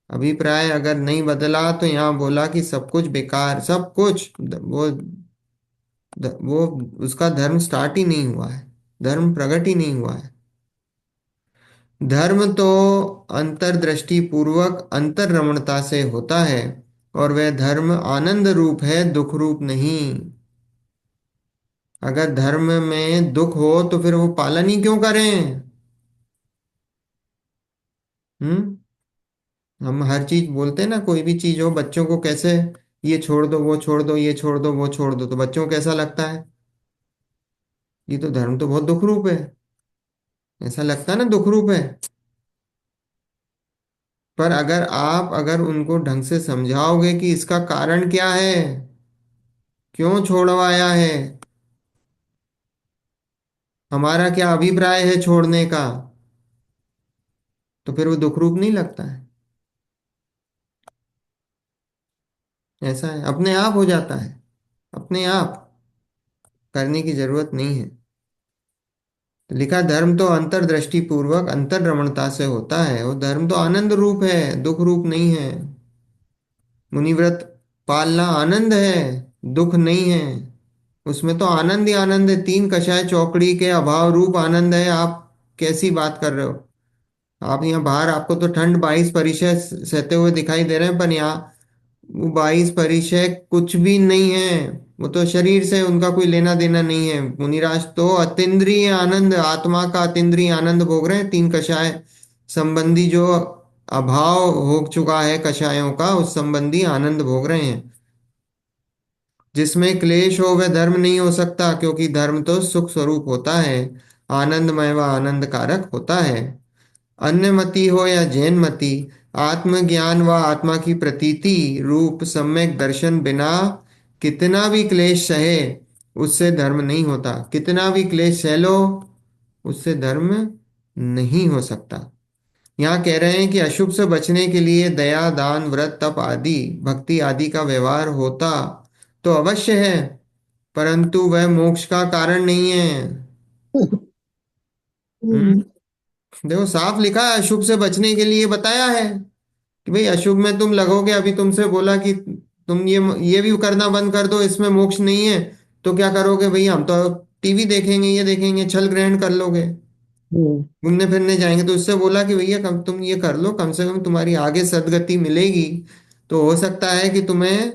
Speaker 1: अभिप्राय अगर नहीं बदला तो यहाँ बोला कि सब कुछ बेकार, सब कुछ वो उसका धर्म स्टार्ट ही नहीं हुआ है, धर्म प्रकट ही नहीं हुआ है। धर्म तो अंतर्दृष्टि पूर्वक अंतर्रमणता से होता है, और वह धर्म आनंद रूप है, दुख रूप नहीं। अगर धर्म में दुख हो तो फिर वो पालन ही क्यों करें। हम्म हम हर चीज बोलते हैं ना, कोई भी चीज हो बच्चों को कैसे, ये छोड़ दो वो छोड़ दो, ये छोड़ दो वो छोड़ दो, तो बच्चों को कैसा लगता है, ये तो धर्म तो बहुत दुख रूप है, ऐसा लगता है ना दुख रूप है। पर अगर उनको ढंग से समझाओगे कि इसका कारण क्या है, क्यों छोड़वाया है, हमारा क्या अभिप्राय है छोड़ने का, तो फिर वो दुख रूप नहीं लगता है। ऐसा है, अपने आप हो जाता है, अपने आप, करने की जरूरत नहीं है। तो लिखा धर्म तो अंतर्दृष्टि पूर्वक अंतर्रमणता से होता है, और धर्म तो आनंद रूप है, दुख रूप नहीं है। मुनिव्रत पालना आनंद है, दुख नहीं है। उसमें तो आनंद ही आनंद है, तीन कषाय चौकड़ी के अभाव रूप आनंद है। आप कैसी बात कर रहे हो? आप यहाँ बाहर आपको तो ठंड 22 परिचय सहते हुए दिखाई दे रहे हैं, पर यहाँ वो 22 परिचय कुछ भी नहीं है। वो तो शरीर से उनका कोई लेना देना नहीं है। मुनिराज तो अतीन्द्रिय आनंद, आत्मा का अतीन्द्रिय आनंद भोग रहे हैं। तीन कषाय संबंधी जो अभाव हो चुका है कषायों का, उस संबंधी आनंद भोग रहे हैं। जिसमें क्लेश हो वह धर्म नहीं हो सकता, क्योंकि धर्म तो सुख स्वरूप होता है, आनंदमय व आनंद कारक होता है। अन्य मति हो या जैन मति, आत्मज्ञान व आत्मा की प्रतीति रूप सम्यक दर्शन बिना कितना भी क्लेश सहे, उससे धर्म नहीं होता। कितना भी क्लेश सह लो, उससे धर्म नहीं हो सकता। यहाँ कह रहे हैं कि अशुभ से बचने के लिए दया दान व्रत तप आदि भक्ति आदि का व्यवहार होता तो अवश्य है, परंतु वह मोक्ष का कारण नहीं है। हम्म।
Speaker 4: हम्म,
Speaker 1: देखो साफ लिखा है, अशुभ से बचने के लिए बताया है कि भाई अशुभ में तुम लगोगे। अभी तुमसे बोला कि तुम ये भी करना बंद कर दो, इसमें मोक्ष नहीं है, तो क्या करोगे? भाई हम तो टीवी देखेंगे, ये देखेंगे, छल ग्रहण कर लोगे,
Speaker 3: हम्म,
Speaker 1: घूमने फिरने जाएंगे। तो उससे बोला कि भैया कम तुम ये कर लो, कम से कम तुम्हारी आगे सदगति मिलेगी। तो हो सकता है कि तुम्हें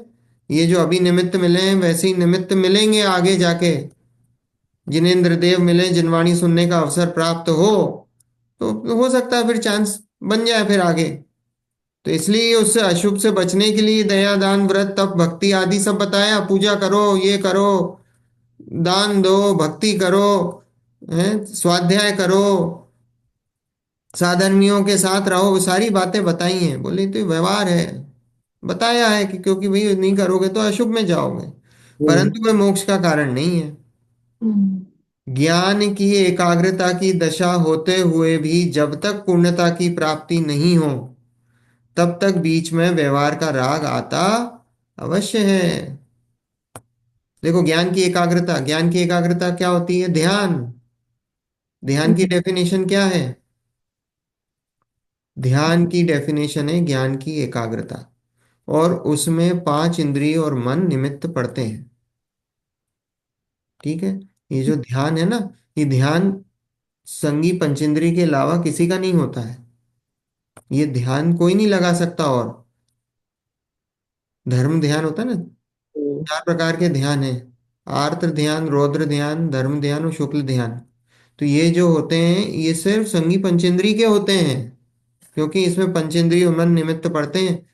Speaker 1: ये जो अभी निमित्त मिले हैं वैसे ही निमित्त मिलेंगे आगे जाके। जिन्हें इंद्रदेव मिले, जिनवाणी सुनने का अवसर प्राप्त हो, तो हो सकता है फिर चांस बन जाए फिर आगे। तो इसलिए उससे अशुभ से बचने के लिए दया दान व्रत तप भक्ति आदि सब बताया। पूजा करो, ये करो, दान दो, भक्ति करो, स्वाध्याय करो, साधर्मियों के साथ रहो, वो सारी बातें बताई हैं। बोले तो ये व्यवहार है, बताया है कि क्योंकि भाई नहीं करोगे तो अशुभ में जाओगे,
Speaker 3: हम्म,
Speaker 1: परंतु वह मोक्ष का कारण नहीं है।
Speaker 4: हम्म,
Speaker 1: ज्ञान की एकाग्रता की दशा होते हुए भी जब तक पूर्णता की प्राप्ति नहीं हो, तब तक बीच में व्यवहार का राग आता अवश्य है। देखो ज्ञान की एकाग्रता क्या होती है? ध्यान। ध्यान की डेफिनेशन क्या है? ध्यान की डेफिनेशन है ज्ञान की एकाग्रता, और उसमें पांच इंद्रिय और मन निमित्त पड़ते हैं। ठीक है। ये जो ध्यान है ना, ये ध्यान संगी पंचेंद्रिय के अलावा किसी का नहीं होता है। ये ध्यान कोई नहीं लगा सकता। और धर्म ध्यान होता है ना,
Speaker 3: हम्म,
Speaker 1: 4 प्रकार के ध्यान है: आर्त ध्यान, रौद्र ध्यान, धर्म ध्यान और शुक्ल ध्यान। तो ये जो होते हैं ये सिर्फ संगी पंचेंद्रिय के होते हैं, क्योंकि इसमें पंचेंद्रिय और मन निमित्त पड़ते हैं।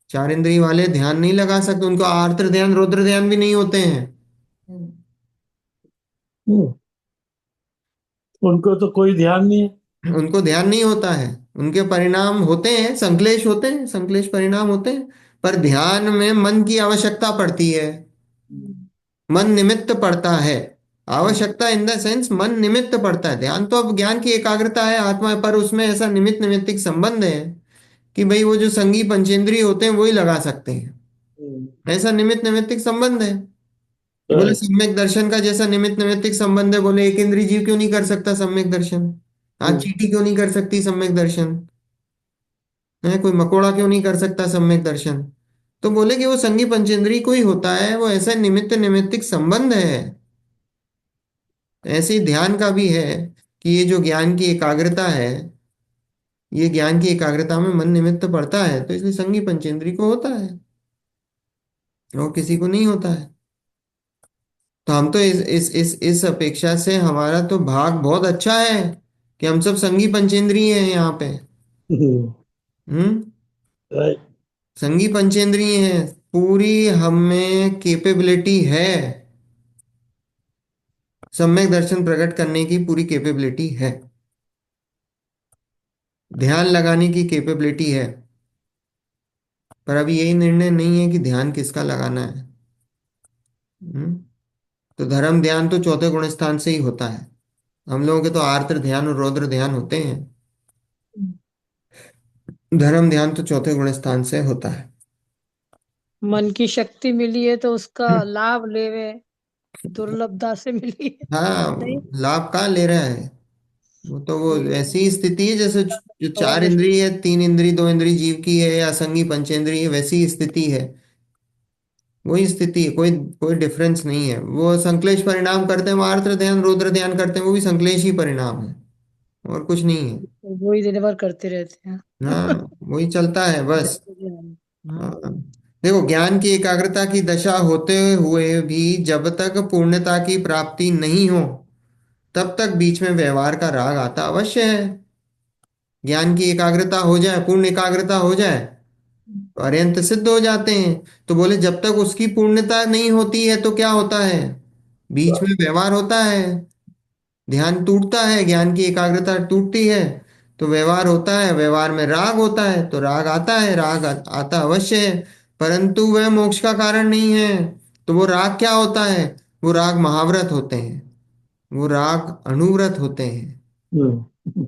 Speaker 1: 4 इंद्रिय वाले ध्यान नहीं लगा सकते, उनको आर्त ध्यान रौद्र ध्यान भी नहीं होते हैं।
Speaker 3: हम्म। उनको तो कोई ध्यान नहीं है।
Speaker 1: उनको ध्यान नहीं होता है। उनके परिणाम होते हैं, संश्लेष होते हैं, संश्लेष परिणाम होते हैं, पर ध्यान में मन की आवश्यकता पड़ती है, मन निमित्त पड़ता है। आवश्यकता इन द सेंस मन निमित्त पड़ता है। ध्यान तो अब ज्ञान की एकाग्रता है आत्मा, पर उसमें ऐसा निमित्त निमित्तिक संबंध है कि भाई वो जो संगी पंचेंद्रिय होते हैं वही लगा सकते हैं।
Speaker 3: हम्म,
Speaker 1: ऐसा निमित्त निमित्तिक संबंध है। कि बोले
Speaker 3: right,
Speaker 1: सम्यक दर्शन का जैसा निमित्त निमित्तिक संबंध है, बोले एक इंद्रिय जीव क्यों नहीं कर सकता सम्यक दर्शन? आँख
Speaker 3: हम्म,
Speaker 1: चींटी क्यों नहीं कर सकती सम्यक दर्शन? है कोई मकोड़ा क्यों नहीं कर सकता सम्यक दर्शन? तो बोले कि वो संगी पंचेंद्रिय को ही होता है, वो ऐसा निमित्त निमित्तिक संबंध है। ऐसे ही ध्यान का भी है कि ये जो ज्ञान की एकाग्रता है, ये ज्ञान की एकाग्रता में मन निमित्त पड़ता है, तो इसलिए संगी पंचेंद्रिय को होता है और किसी को नहीं होता है। तो हम तो इस अपेक्षा से हमारा तो भाग बहुत अच्छा है कि हम सब संगी पंचेंद्रिय हैं यहाँ पे।
Speaker 3: हम्म,
Speaker 1: हम्म।
Speaker 3: right,
Speaker 1: संगी पंचेंद्रिय हैं, पूरी हमें कैपेबिलिटी है, सम्यक दर्शन प्रकट करने की पूरी कैपेबिलिटी है, ध्यान लगाने की कैपेबिलिटी है। पर अभी यही निर्णय नहीं है कि ध्यान किसका लगाना है। हम्म। तो धर्म ध्यान तो चौथे गुण स्थान से ही होता है। हम लोगों के तो आर्द्र ध्यान और रौद्र ध्यान होते हैं। धर्म ध्यान तो चौथे गुण स्थान से होता है।
Speaker 2: मन की शक्ति मिली है तो उसका लाभ लेवे, दुर्लभता से मिली है।
Speaker 1: हाँ,
Speaker 2: नहीं।
Speaker 1: लाभ कहाँ ले रहा है? वो ऐसी स्थिति है जैसे जो चार इंद्रिय है, तीन इंद्रिय दो इंद्रिय जीव की है, या असंगी पंचेंद्रिय है, वैसी स्थिति है। वही स्थिति है, कोई कोई डिफरेंस नहीं है। वो संश्लेष परिणाम करते हैं, वो आर्द्र ध्यान रौद्र ध्यान करते हैं, वो भी संश्लेष ही परिणाम है, और कुछ नहीं है।
Speaker 2: वो ही दिन भर करते रहते हैं।
Speaker 1: हाँ, वही चलता है बस।
Speaker 2: हाँ।
Speaker 1: हाँ। देखो, ज्ञान की एकाग्रता की दशा होते हुए भी जब तक पूर्णता की प्राप्ति नहीं हो, तब तक बीच में व्यवहार का राग आता अवश्य है। ज्ञान की एकाग्रता हो जाए, पूर्ण एकाग्रता हो जाए, तो अरिहंत सिद्ध हो जाते हैं। तो बोले जब तक उसकी पूर्णता नहीं होती है तो क्या होता है, बीच में व्यवहार होता है, ध्यान टूटता है, ज्ञान की एकाग्रता टूटती है, तो व्यवहार होता है, व्यवहार में राग होता है, तो राग आता है, आता अवश्य है, परंतु वह मोक्ष का कारण नहीं है। तो वो राग क्या होता है, वो राग महाव्रत होते हैं, वो राग अनुव्रत होते हैं।
Speaker 3: हम्म।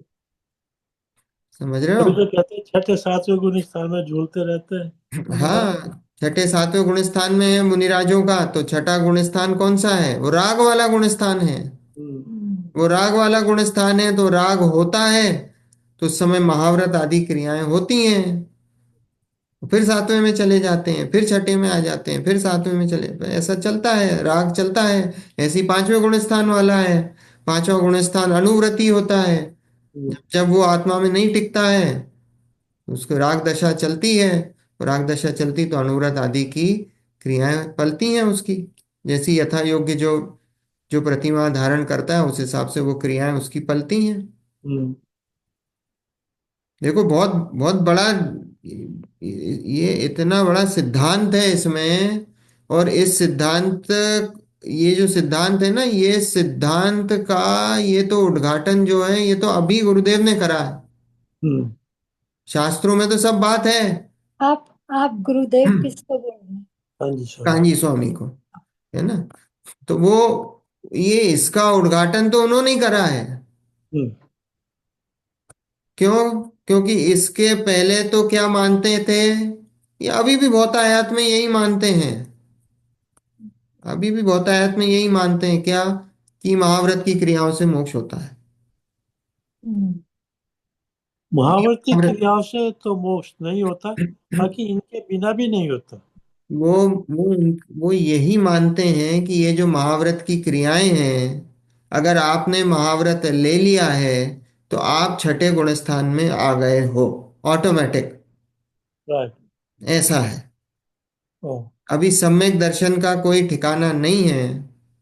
Speaker 1: समझ रहे हो?
Speaker 3: अभी तो कहते हैं छठे सातवें गुण स्थान में झूलते रहते हैं मुनिराज।
Speaker 1: हाँ, छठे सातवें गुण स्थान में है मुनिराजों का, तो छठा गुण स्थान कौन सा है, वो राग वाला गुण स्थान है।
Speaker 3: हम्म।
Speaker 1: वो राग वाला गुण स्थान है, तो राग होता है, तो उस समय महाव्रत आदि क्रियाएं होती हैं। फिर सातवें में चले जाते हैं, फिर छठे में आ जाते हैं, फिर सातवें में चले, ऐसा चलता है, राग चलता है। ऐसी पांचवें गुण स्थान वाला है, पांचवा गुण स्थान अनुव्रति होता है।
Speaker 3: हम्म।
Speaker 1: जब वो आत्मा में नहीं टिकता है, उसको राग दशा चलती है, और राग दशा चलती तो अनुव्रत आदि की क्रियाएं पलती हैं उसकी। जैसी यथा योग्य जो जो प्रतिमा धारण करता है, उस हिसाब से वो क्रियाएं उसकी पलती हैं।
Speaker 3: हम्म।
Speaker 1: देखो, बहुत बहुत बड़ा ये इतना बड़ा सिद्धांत है इसमें। और इस सिद्धांत, ये जो सिद्धांत है ना, ये सिद्धांत का ये तो उद्घाटन जो है, ये तो अभी गुरुदेव ने करा है।
Speaker 3: हम्म।
Speaker 1: शास्त्रों में तो सब बात है।
Speaker 4: आप आप गुरुदेव किसको बोल रहे हैं?
Speaker 3: हाँ जी स्वामी।
Speaker 1: कांजी स्वामी को, है ना? तो वो, ये इसका उद्घाटन तो उन्होंने ही करा है।
Speaker 3: हम्म।
Speaker 1: क्यों? क्योंकि इसके पहले तो क्या मानते थे, ये अभी भी बहुत आयात में यही मानते हैं, अभी भी बहुत आयत में यही मानते हैं क्या, कि महाव्रत की क्रियाओं से मोक्ष होता है।
Speaker 4: हम्म।
Speaker 3: महावर्ती
Speaker 1: महाव्रत,
Speaker 3: क्रियाओं से तो मोक्ष नहीं होता, बाकी इनके बिना भी नहीं होता।
Speaker 1: वो वो वो यही मानते हैं कि ये जो महाव्रत की क्रियाएं हैं, अगर आपने महाव्रत ले लिया है, तो आप छठे गुण स्थान में आ गए हो, ऑटोमेटिक।
Speaker 3: राइट।
Speaker 1: ऐसा है।
Speaker 3: ओ।
Speaker 1: अभी सम्यक दर्शन का कोई ठिकाना नहीं है,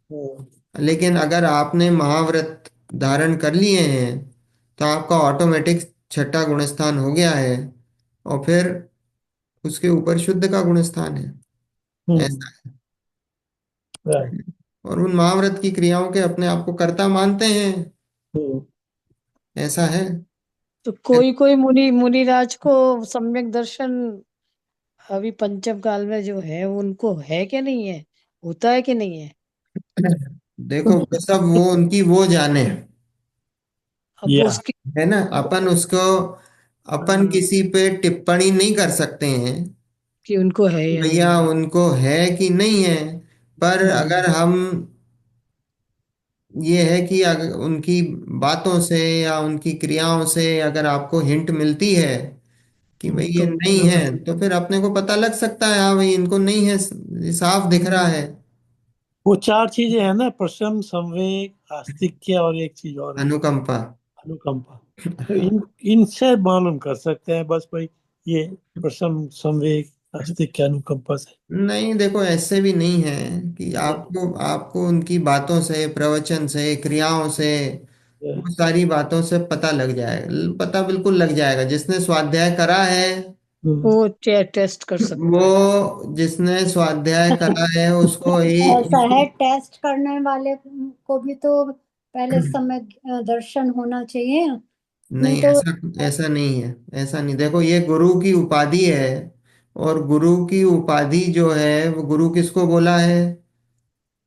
Speaker 3: हम्म।
Speaker 1: लेकिन अगर आपने महाव्रत धारण कर लिए हैं, तो आपका ऑटोमेटिक छठा गुणस्थान हो गया है, और फिर उसके ऊपर शुद्ध का गुणस्थान है।
Speaker 3: हम्म।
Speaker 1: ऐसा
Speaker 3: राइट।
Speaker 1: है। और उन महाव्रत की क्रियाओं के अपने आप को कर्ता मानते हैं।
Speaker 3: हम्म।
Speaker 1: ऐसा है।
Speaker 2: तो कोई कोई मुनिराज को सम्यक दर्शन अभी पंचम काल में जो है उनको है कि नहीं है, होता है कि नहीं है?
Speaker 1: देखो, वो सब वो उनकी वो जाने,
Speaker 2: अब
Speaker 3: या।
Speaker 2: उसकी
Speaker 1: है ना, अपन उसको, अपन
Speaker 2: हाँ,
Speaker 1: किसी पे टिप्पणी नहीं कर सकते हैं
Speaker 2: कि उनको है
Speaker 1: कि
Speaker 2: या
Speaker 1: भैया
Speaker 2: नहीं है।
Speaker 1: उनको है कि नहीं है। पर
Speaker 2: हम्म।
Speaker 1: अगर हम, ये है कि अगर उनकी बातों से या उनकी क्रियाओं से अगर आपको हिंट मिलती है कि भाई ये
Speaker 2: तो
Speaker 1: नहीं है, तो फिर अपने को पता लग सकता है, हाँ भाई इनको नहीं है, साफ दिख रहा है।
Speaker 3: वो चार चीजें हैं ना, प्रशम, संवेग, आस्तिक्य और एक चीज और है,
Speaker 1: अनुकंपा।
Speaker 3: अनुकंपा। तो इनसे मालूम कर सकते हैं बस भाई, ये प्रशम, संवेग, आस्तिक्य, अनुकंपा से।
Speaker 1: नहीं, देखो ऐसे भी नहीं है कि
Speaker 3: हाँ,
Speaker 1: आपको आपको उनकी बातों से, प्रवचन से, क्रियाओं से, वो सारी बातों से पता लग जाएगा, पता बिल्कुल लग जाएगा। जिसने स्वाध्याय करा है,
Speaker 3: हम्म।
Speaker 2: वो टेस्ट कर सकता है।
Speaker 1: वो जिसने स्वाध्याय करा है उसको
Speaker 4: ऐसा है, टेस्ट करने वाले को भी तो पहले समय दर्शन होना चाहिए। नहीं
Speaker 1: नहीं,
Speaker 4: तो
Speaker 1: ऐसा ऐसा नहीं है, ऐसा नहीं। देखो, ये गुरु की उपाधि है, और गुरु की उपाधि जो है, वो गुरु किसको बोला है,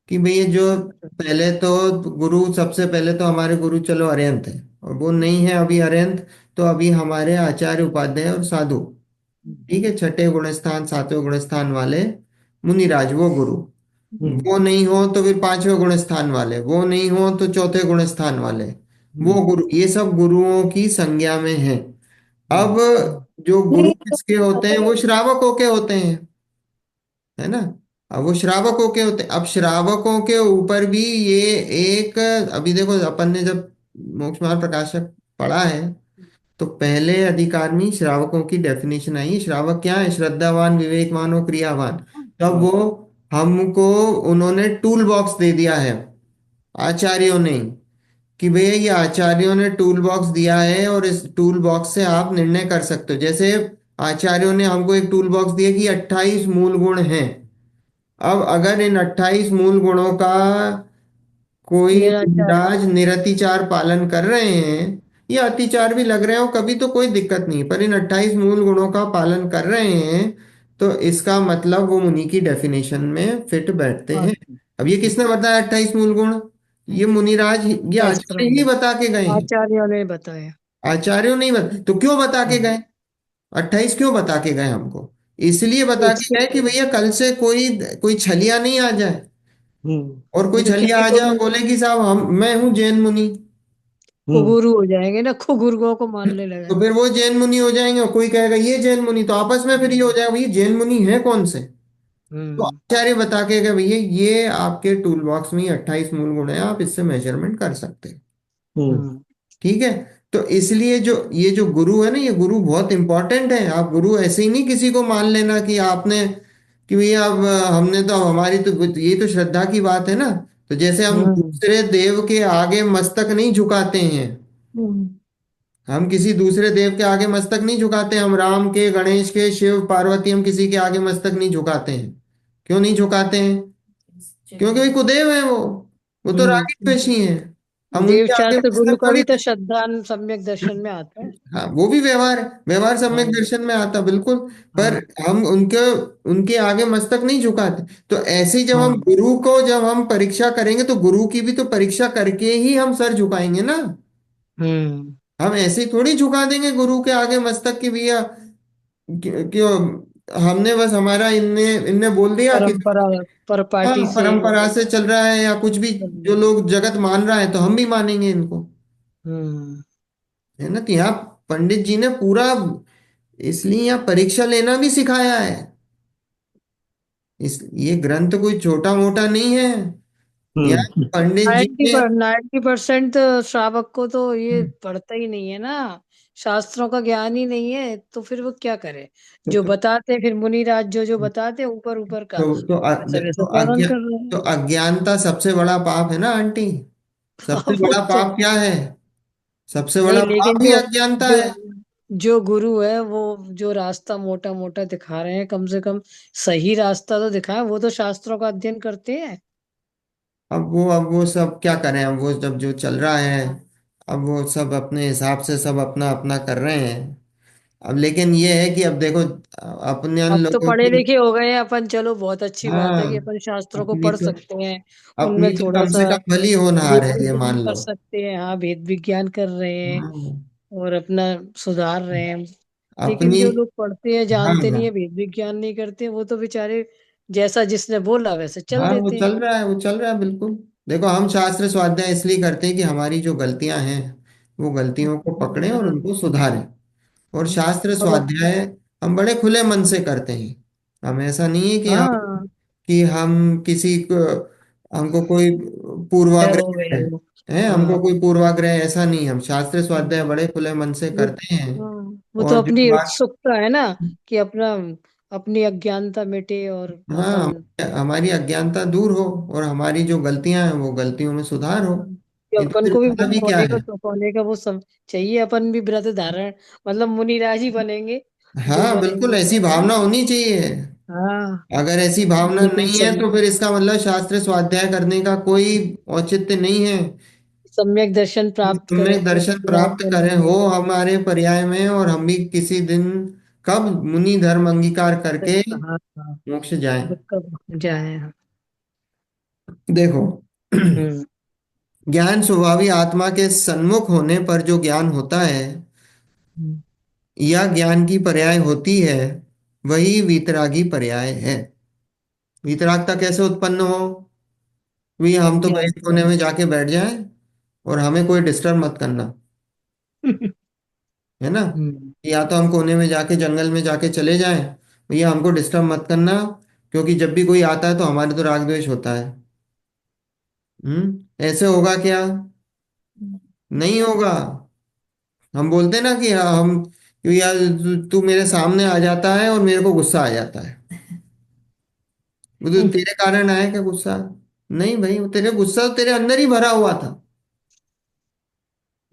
Speaker 1: कि भाई ये जो, पहले तो गुरु, सबसे पहले तो हमारे गुरु चलो अरिहंत है, और वो नहीं है अभी अरिहंत, तो अभी हमारे आचार्य उपाध्याय और साधु, ठीक है, छठे गुणस्थान सातवें गुणस्थान वाले मुनिराज, वो गुरु।
Speaker 3: हम्म।
Speaker 1: वो नहीं हो तो फिर पांचवें गुणस्थान वाले, वो नहीं हो तो चौथे गुणस्थान वाले, वो गुरु, ये सब गुरुओं की संज्ञा में है। अब
Speaker 3: हम्म,
Speaker 1: जो गुरु
Speaker 4: नहीं
Speaker 1: किसके होते हैं, वो श्रावकों के होते हैं, है ना। अब वो श्रावकों के होते हैं, अब श्रावकों के ऊपर भी ये एक, अभी देखो अपन ने जब मोक्ष मार्ग प्रकाशक पढ़ा है, तो पहले अधिकार में श्रावकों की डेफिनेशन आई। श्रावक क्या है? श्रद्धावान, विवेकवान और क्रियावान। तब वो हमको उन्होंने टूल बॉक्स दे दिया है आचार्यों ने, कि भैया ये आचार्यों ने टूल बॉक्स दिया है और इस टूल बॉक्स से आप निर्णय कर सकते हो। जैसे आचार्यों ने हमको एक टूल बॉक्स दिया कि 28 मूल गुण हैं। अब अगर इन 28 मूल गुणों का कोई
Speaker 2: निराचार।
Speaker 1: मुमताज निरतिचार पालन कर रहे हैं, या अतिचार भी लग रहे हो कभी, तो कोई दिक्कत नहीं, पर इन 28 मूल गुणों का पालन कर रहे हैं, तो इसका मतलब वो मुनि की डेफिनेशन में फिट बैठते
Speaker 2: हाँ,
Speaker 1: हैं। अब ये किसने बताया 28 मूल गुण? ये मुनिराज, ये
Speaker 2: शास्त्रों
Speaker 1: आचार्य ही
Speaker 2: में
Speaker 1: बता के गए हैं।
Speaker 2: आचार्यों ने बताया।
Speaker 1: आचार्यों नहीं बता, तो क्यों बता के
Speaker 2: हम्म,
Speaker 1: गए? 28 क्यों बता के गए हमको? इसलिए बता के
Speaker 2: इससे
Speaker 1: गए कि भैया कल से कोई कोई छलिया नहीं आ जाए,
Speaker 3: हम्म,
Speaker 1: और कोई
Speaker 2: नहीं तो
Speaker 1: छलिया
Speaker 2: किसी
Speaker 1: आ
Speaker 2: को
Speaker 1: जाए और
Speaker 2: भी
Speaker 1: बोले कि साहब हम मैं हूँ जैन मुनि,
Speaker 3: हम्म,
Speaker 2: खुगुरु हो जाएंगे ना, खुगुरुओं को मानने
Speaker 1: तो
Speaker 2: लगा।
Speaker 1: फिर वो जैन मुनि हो जाएंगे, और कोई कहेगा ये जैन मुनि, तो आपस में फिर ये हो जाएगा भैया जैन मुनि है कौन से। तो
Speaker 2: हम्म।
Speaker 1: आचार्य बता के गए भैया ये आपके टूल बॉक्स में 28 मूल गुण है, आप इससे मेजरमेंट कर सकते हैं।
Speaker 3: हम्म,
Speaker 2: हम्म।
Speaker 1: ठीक है। तो इसलिए जो ये जो गुरु है ना, ये गुरु बहुत इंपॉर्टेंट है। आप गुरु ऐसे ही नहीं किसी को मान लेना कि आपने, कि भैया अब हमने तो, हमारी तो ये तो श्रद्धा की बात है ना। तो जैसे हम
Speaker 2: हम्म।
Speaker 1: दूसरे देव के आगे मस्तक नहीं झुकाते हैं,
Speaker 2: हम्म।
Speaker 1: हम किसी दूसरे देव के आगे मस्तक नहीं झुकाते, हम राम के, गणेश के, शिव पार्वती, हम किसी के आगे मस्तक नहीं झुकाते हैं। क्यों नहीं झुकाते हैं? क्योंकि भाई कुदेव है वो तो रागी
Speaker 2: हम्म।
Speaker 1: पेशी है। हम
Speaker 2: देव
Speaker 1: उनके आगे
Speaker 2: शास्त्र गुरु
Speaker 1: मस्तक
Speaker 2: का
Speaker 1: थोड़ी।
Speaker 2: भी तो श्रद्धा सम्यक दर्शन में आता है।
Speaker 1: हाँ, वो भी व्यवहार है, व्यवहार सम्यक
Speaker 2: हाँ।
Speaker 1: दर्शन में आता बिल्कुल। पर
Speaker 2: हाँ।
Speaker 1: हम उनके उनके आगे मस्तक नहीं झुकाते। तो ऐसे ही जब हम
Speaker 2: हाँ।
Speaker 1: गुरु को, जब हम परीक्षा करेंगे, तो गुरु की भी तो परीक्षा करके ही हम सर झुकाएंगे ना।
Speaker 2: हम्म।
Speaker 1: हम ऐसे ही थोड़ी झुका देंगे गुरु के आगे मस्तक की भैया, क्यों? हमने बस, हमारा इनने इनने बोल दिया कि
Speaker 2: परंपरा,
Speaker 1: हाँ
Speaker 2: परपाटी से।
Speaker 1: परंपरा से चल रहा है, या कुछ भी जो लोग जगत मान रहा है, तो हम भी मानेंगे इनको,
Speaker 2: हम्म।
Speaker 1: है ना। तो यहाँ पंडित जी ने पूरा, इसलिए यहाँ परीक्षा लेना भी सिखाया है। इस ये ग्रंथ कोई छोटा मोटा नहीं है। यहाँ
Speaker 3: हम्म,
Speaker 1: पंडित जी ने,
Speaker 2: 90% श्रावक को तो ये पढ़ता ही नहीं है ना, शास्त्रों का ज्ञान ही नहीं है, तो फिर वो क्या करे।
Speaker 1: तो
Speaker 2: जो बताते हैं फिर मुनिराज, जो बताते हैं ऊपर ऊपर का, वैसे वैसे पालन कर रहे
Speaker 1: तो
Speaker 2: हैं।
Speaker 1: अज्ञानता सबसे बड़ा पाप है ना आंटी। सबसे
Speaker 2: वो
Speaker 1: बड़ा
Speaker 2: तो
Speaker 1: पाप क्या है? सबसे
Speaker 2: नहीं,
Speaker 1: बड़ा
Speaker 2: लेकिन
Speaker 1: पाप ही
Speaker 2: जो
Speaker 1: अज्ञानता
Speaker 2: जो
Speaker 1: है।
Speaker 2: जो गुरु है वो जो रास्ता मोटा मोटा दिखा रहे हैं, कम से कम सही रास्ता तो दिखाए, वो तो शास्त्रों का अध्ययन करते हैं।
Speaker 1: अब वो सब क्या करें, अब वो जब जो चल रहा है, अब वो सब अपने हिसाब से सब अपना अपना कर रहे हैं। अब लेकिन ये है कि अब देखो, अपने
Speaker 2: अब तो
Speaker 1: लोगों
Speaker 2: पढ़े
Speaker 1: की,
Speaker 2: लिखे हो गए हैं अपन, चलो बहुत अच्छी बात है कि
Speaker 1: हाँ
Speaker 2: अपन शास्त्रों को
Speaker 1: अपनी
Speaker 2: पढ़
Speaker 1: तो
Speaker 2: सकते हैं,
Speaker 1: अपनी
Speaker 2: उनमें
Speaker 1: तो
Speaker 2: थोड़ा
Speaker 1: कम से
Speaker 2: सा
Speaker 1: कम भली होनहार
Speaker 2: भेद
Speaker 1: है, ये
Speaker 2: विज्ञान
Speaker 1: मान
Speaker 2: कर
Speaker 1: लो।
Speaker 2: सकते हैं। हाँ, भेद विज्ञान कर रहे हैं
Speaker 1: हाँ
Speaker 2: और अपना सुधार रहे हैं। लेकिन
Speaker 1: अपनी,
Speaker 2: जो लोग पढ़ते हैं,
Speaker 1: हाँ
Speaker 2: जानते
Speaker 1: हाँ
Speaker 2: नहीं है, भेद विज्ञान नहीं करते, वो तो बेचारे जैसा जिसने बोला वैसे चल
Speaker 1: हाँ, वो
Speaker 2: देते हैं।
Speaker 1: चल रहा है, वो चल रहा है बिल्कुल। देखो हम शास्त्र स्वाध्याय इसलिए करते हैं कि हमारी जो गलतियां हैं, वो गलतियों को पकड़ें और
Speaker 2: हाँ।
Speaker 1: उनको सुधारें। और शास्त्र
Speaker 2: अब
Speaker 1: स्वाध्याय हम बड़े खुले मन से करते हैं। हम ऐसा नहीं है
Speaker 2: हाँ,
Speaker 1: कि हम किसी को, हमको कोई
Speaker 2: डर हो
Speaker 1: पूर्वाग्रह
Speaker 2: गए
Speaker 1: है,
Speaker 2: हो।
Speaker 1: हमको
Speaker 2: हाँ।
Speaker 1: कोई पूर्वाग्रह है, ऐसा नहीं। हम शास्त्र स्वाध्याय बड़े खुले मन से
Speaker 2: वो
Speaker 1: करते हैं।
Speaker 2: हाँ, वो तो
Speaker 1: और जो
Speaker 2: अपनी
Speaker 1: बात,
Speaker 2: उत्सुकता है ना, कि अपना अपनी अज्ञानता मिटे और
Speaker 1: हाँ
Speaker 2: अपन
Speaker 1: हमारी अज्ञानता दूर हो, और हमारी जो गलतियां हैं वो गलतियों में सुधार हो।
Speaker 2: कि
Speaker 1: नहीं तो
Speaker 2: अपन
Speaker 1: फिर
Speaker 2: को भी
Speaker 1: मतलब
Speaker 2: मुनि
Speaker 1: ही क्या
Speaker 2: होने का,
Speaker 1: है।
Speaker 2: तो होने का वो सब चाहिए। अपन भी व्रत धारण, मतलब मुनिराज ही बनेंगे, जो
Speaker 1: हाँ बिल्कुल,
Speaker 2: बनेंगे।
Speaker 1: ऐसी भावना होनी चाहिए।
Speaker 2: हाँ।
Speaker 1: अगर ऐसी भावना
Speaker 2: लेकिन
Speaker 1: नहीं है, तो फिर इसका मतलब शास्त्र स्वाध्याय करने का कोई औचित्य नहीं है।
Speaker 2: सम्यक दर्शन प्राप्त
Speaker 1: तुमने
Speaker 2: करें वो
Speaker 1: दर्शन
Speaker 2: मुनिराज
Speaker 1: प्राप्त करे
Speaker 2: बनेंगे।
Speaker 1: हो हमारे पर्याय में, और हम भी किसी दिन कब मुनि धर्म अंगीकार करके
Speaker 2: हाँ। हाँ।
Speaker 1: मोक्ष जाएं।
Speaker 2: कब जाए। हाँ।
Speaker 1: देखो
Speaker 2: हम्म।
Speaker 1: ज्ञान स्वभावी आत्मा के सन्मुख होने पर जो ज्ञान होता है,
Speaker 2: हम्म।
Speaker 1: या ज्ञान की पर्याय होती है, वही वीतरागी पर्याय है। वीतरागता कैसे उत्पन्न हो? भी हम तो
Speaker 2: ज्ञान
Speaker 1: एक कोने में जाके बैठ जाएं, और हमें कोई डिस्टर्ब मत करना, है ना।
Speaker 2: हम्म।
Speaker 1: या तो हम कोने में जाके जंगल में जाके चले जाएं, भैया हमको डिस्टर्ब मत करना, क्योंकि जब भी कोई आता है तो हमारे तो राग द्वेष होता है। ऐसे होगा क्या? नहीं होगा। हम बोलते हैं ना कि हाँ, हम क्यों यार, तू मेरे सामने आ जाता है और मेरे को गुस्सा आ जाता है, वो तो तेरे कारण आया क्या गुस्सा? नहीं भाई, वो तेरे गुस्सा तो तेरे अंदर ही भरा हुआ था,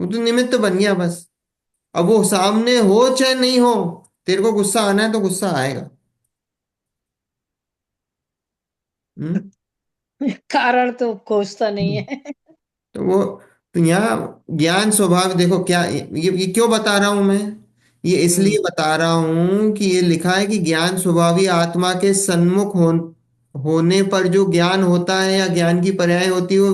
Speaker 1: वो तो निमित्त बन गया बस। अब वो सामने हो चाहे नहीं हो, तेरे को गुस्सा आना है तो गुस्सा आएगा। हम्म
Speaker 2: कारण तो खोजता नहीं
Speaker 3: हम्म,
Speaker 2: है।
Speaker 1: तो वो, तो यहाँ ज्ञान स्वभाव देखो क्या, ये क्यों बता रहा हूं मैं? ये
Speaker 2: हम्म।
Speaker 1: इसलिए बता रहा हूं कि ये लिखा है कि ज्ञान स्वभावी आत्मा के सन्मुख होने पर जो ज्ञान होता है या ज्ञान की पर्याय होती है वो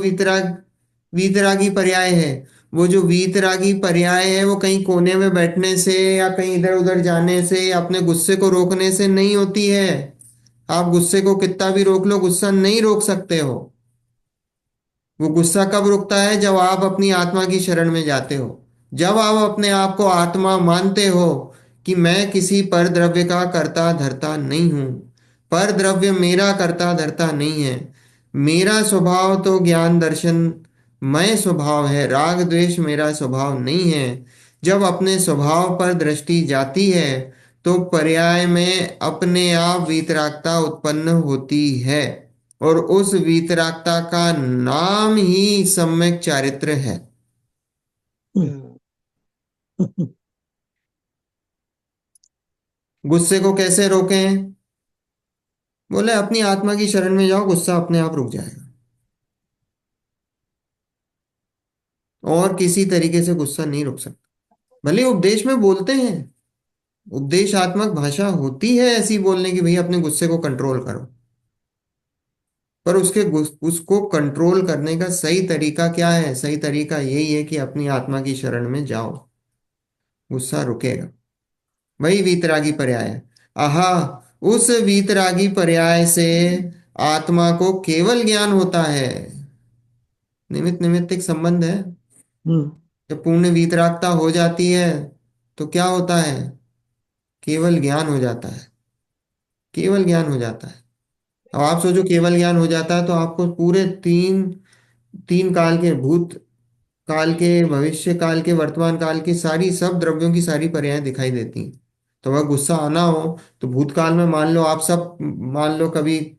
Speaker 1: वीतरागी पर्याय है। वो जो वीतरागी पर्याय है वो कहीं कोने में बैठने से या कहीं इधर उधर जाने से या अपने गुस्से को रोकने से नहीं होती है। आप गुस्से को कितना भी रोक लो, गुस्सा नहीं रोक सकते हो। वो गुस्सा कब रुकता है? जब आप अपनी आत्मा की शरण में जाते हो, जब आप अपने आप को आत्मा मानते हो कि मैं किसी पर द्रव्य का कर्ता धर्ता नहीं हूं, पर द्रव्य मेरा कर्ता धर्ता नहीं है, मेरा स्वभाव तो ज्ञान दर्शन मय स्वभाव है, राग द्वेष मेरा स्वभाव नहीं है। जब अपने स्वभाव पर दृष्टि जाती है तो पर्याय में अपने आप वीतरागता उत्पन्न होती है, और उस वीतरागता का नाम ही सम्यक चारित्र है।
Speaker 3: हम्म,
Speaker 2: हम्म।
Speaker 1: गुस्से को कैसे रोकें? बोले अपनी आत्मा की शरण में जाओ, गुस्सा अपने आप रुक जाएगा। और किसी तरीके से गुस्सा नहीं रुक सकता। भले उपदेश में बोलते हैं, उपदेशात्मक भाषा होती है ऐसी बोलने की, भैया अपने गुस्से को कंट्रोल करो, पर उसको कंट्रोल करने का सही तरीका क्या है? सही तरीका यही है कि अपनी आत्मा की शरण में जाओ, गुस्सा रुकेगा। वही वीतरागी पर्याय है। आहा, उस वीतरागी पर्याय से आत्मा को केवल ज्ञान होता है। निमित्त निमित्तिक संबंध है।
Speaker 3: हम्म,
Speaker 1: जब पूर्ण वीतरागता हो जाती है तो क्या होता है? केवल ज्ञान हो जाता है। केवल ज्ञान हो जाता है। अब आप सोचो, केवल ज्ञान हो जाता है तो आपको पूरे तीन तीन काल के, भूत काल के, भविष्य काल के, वर्तमान काल की सारी, सब द्रव्यों की सारी पर्याय दिखाई देती हैं। तो अगर गुस्सा आना हो तो भूतकाल में मान लो आप सब, मान लो कभी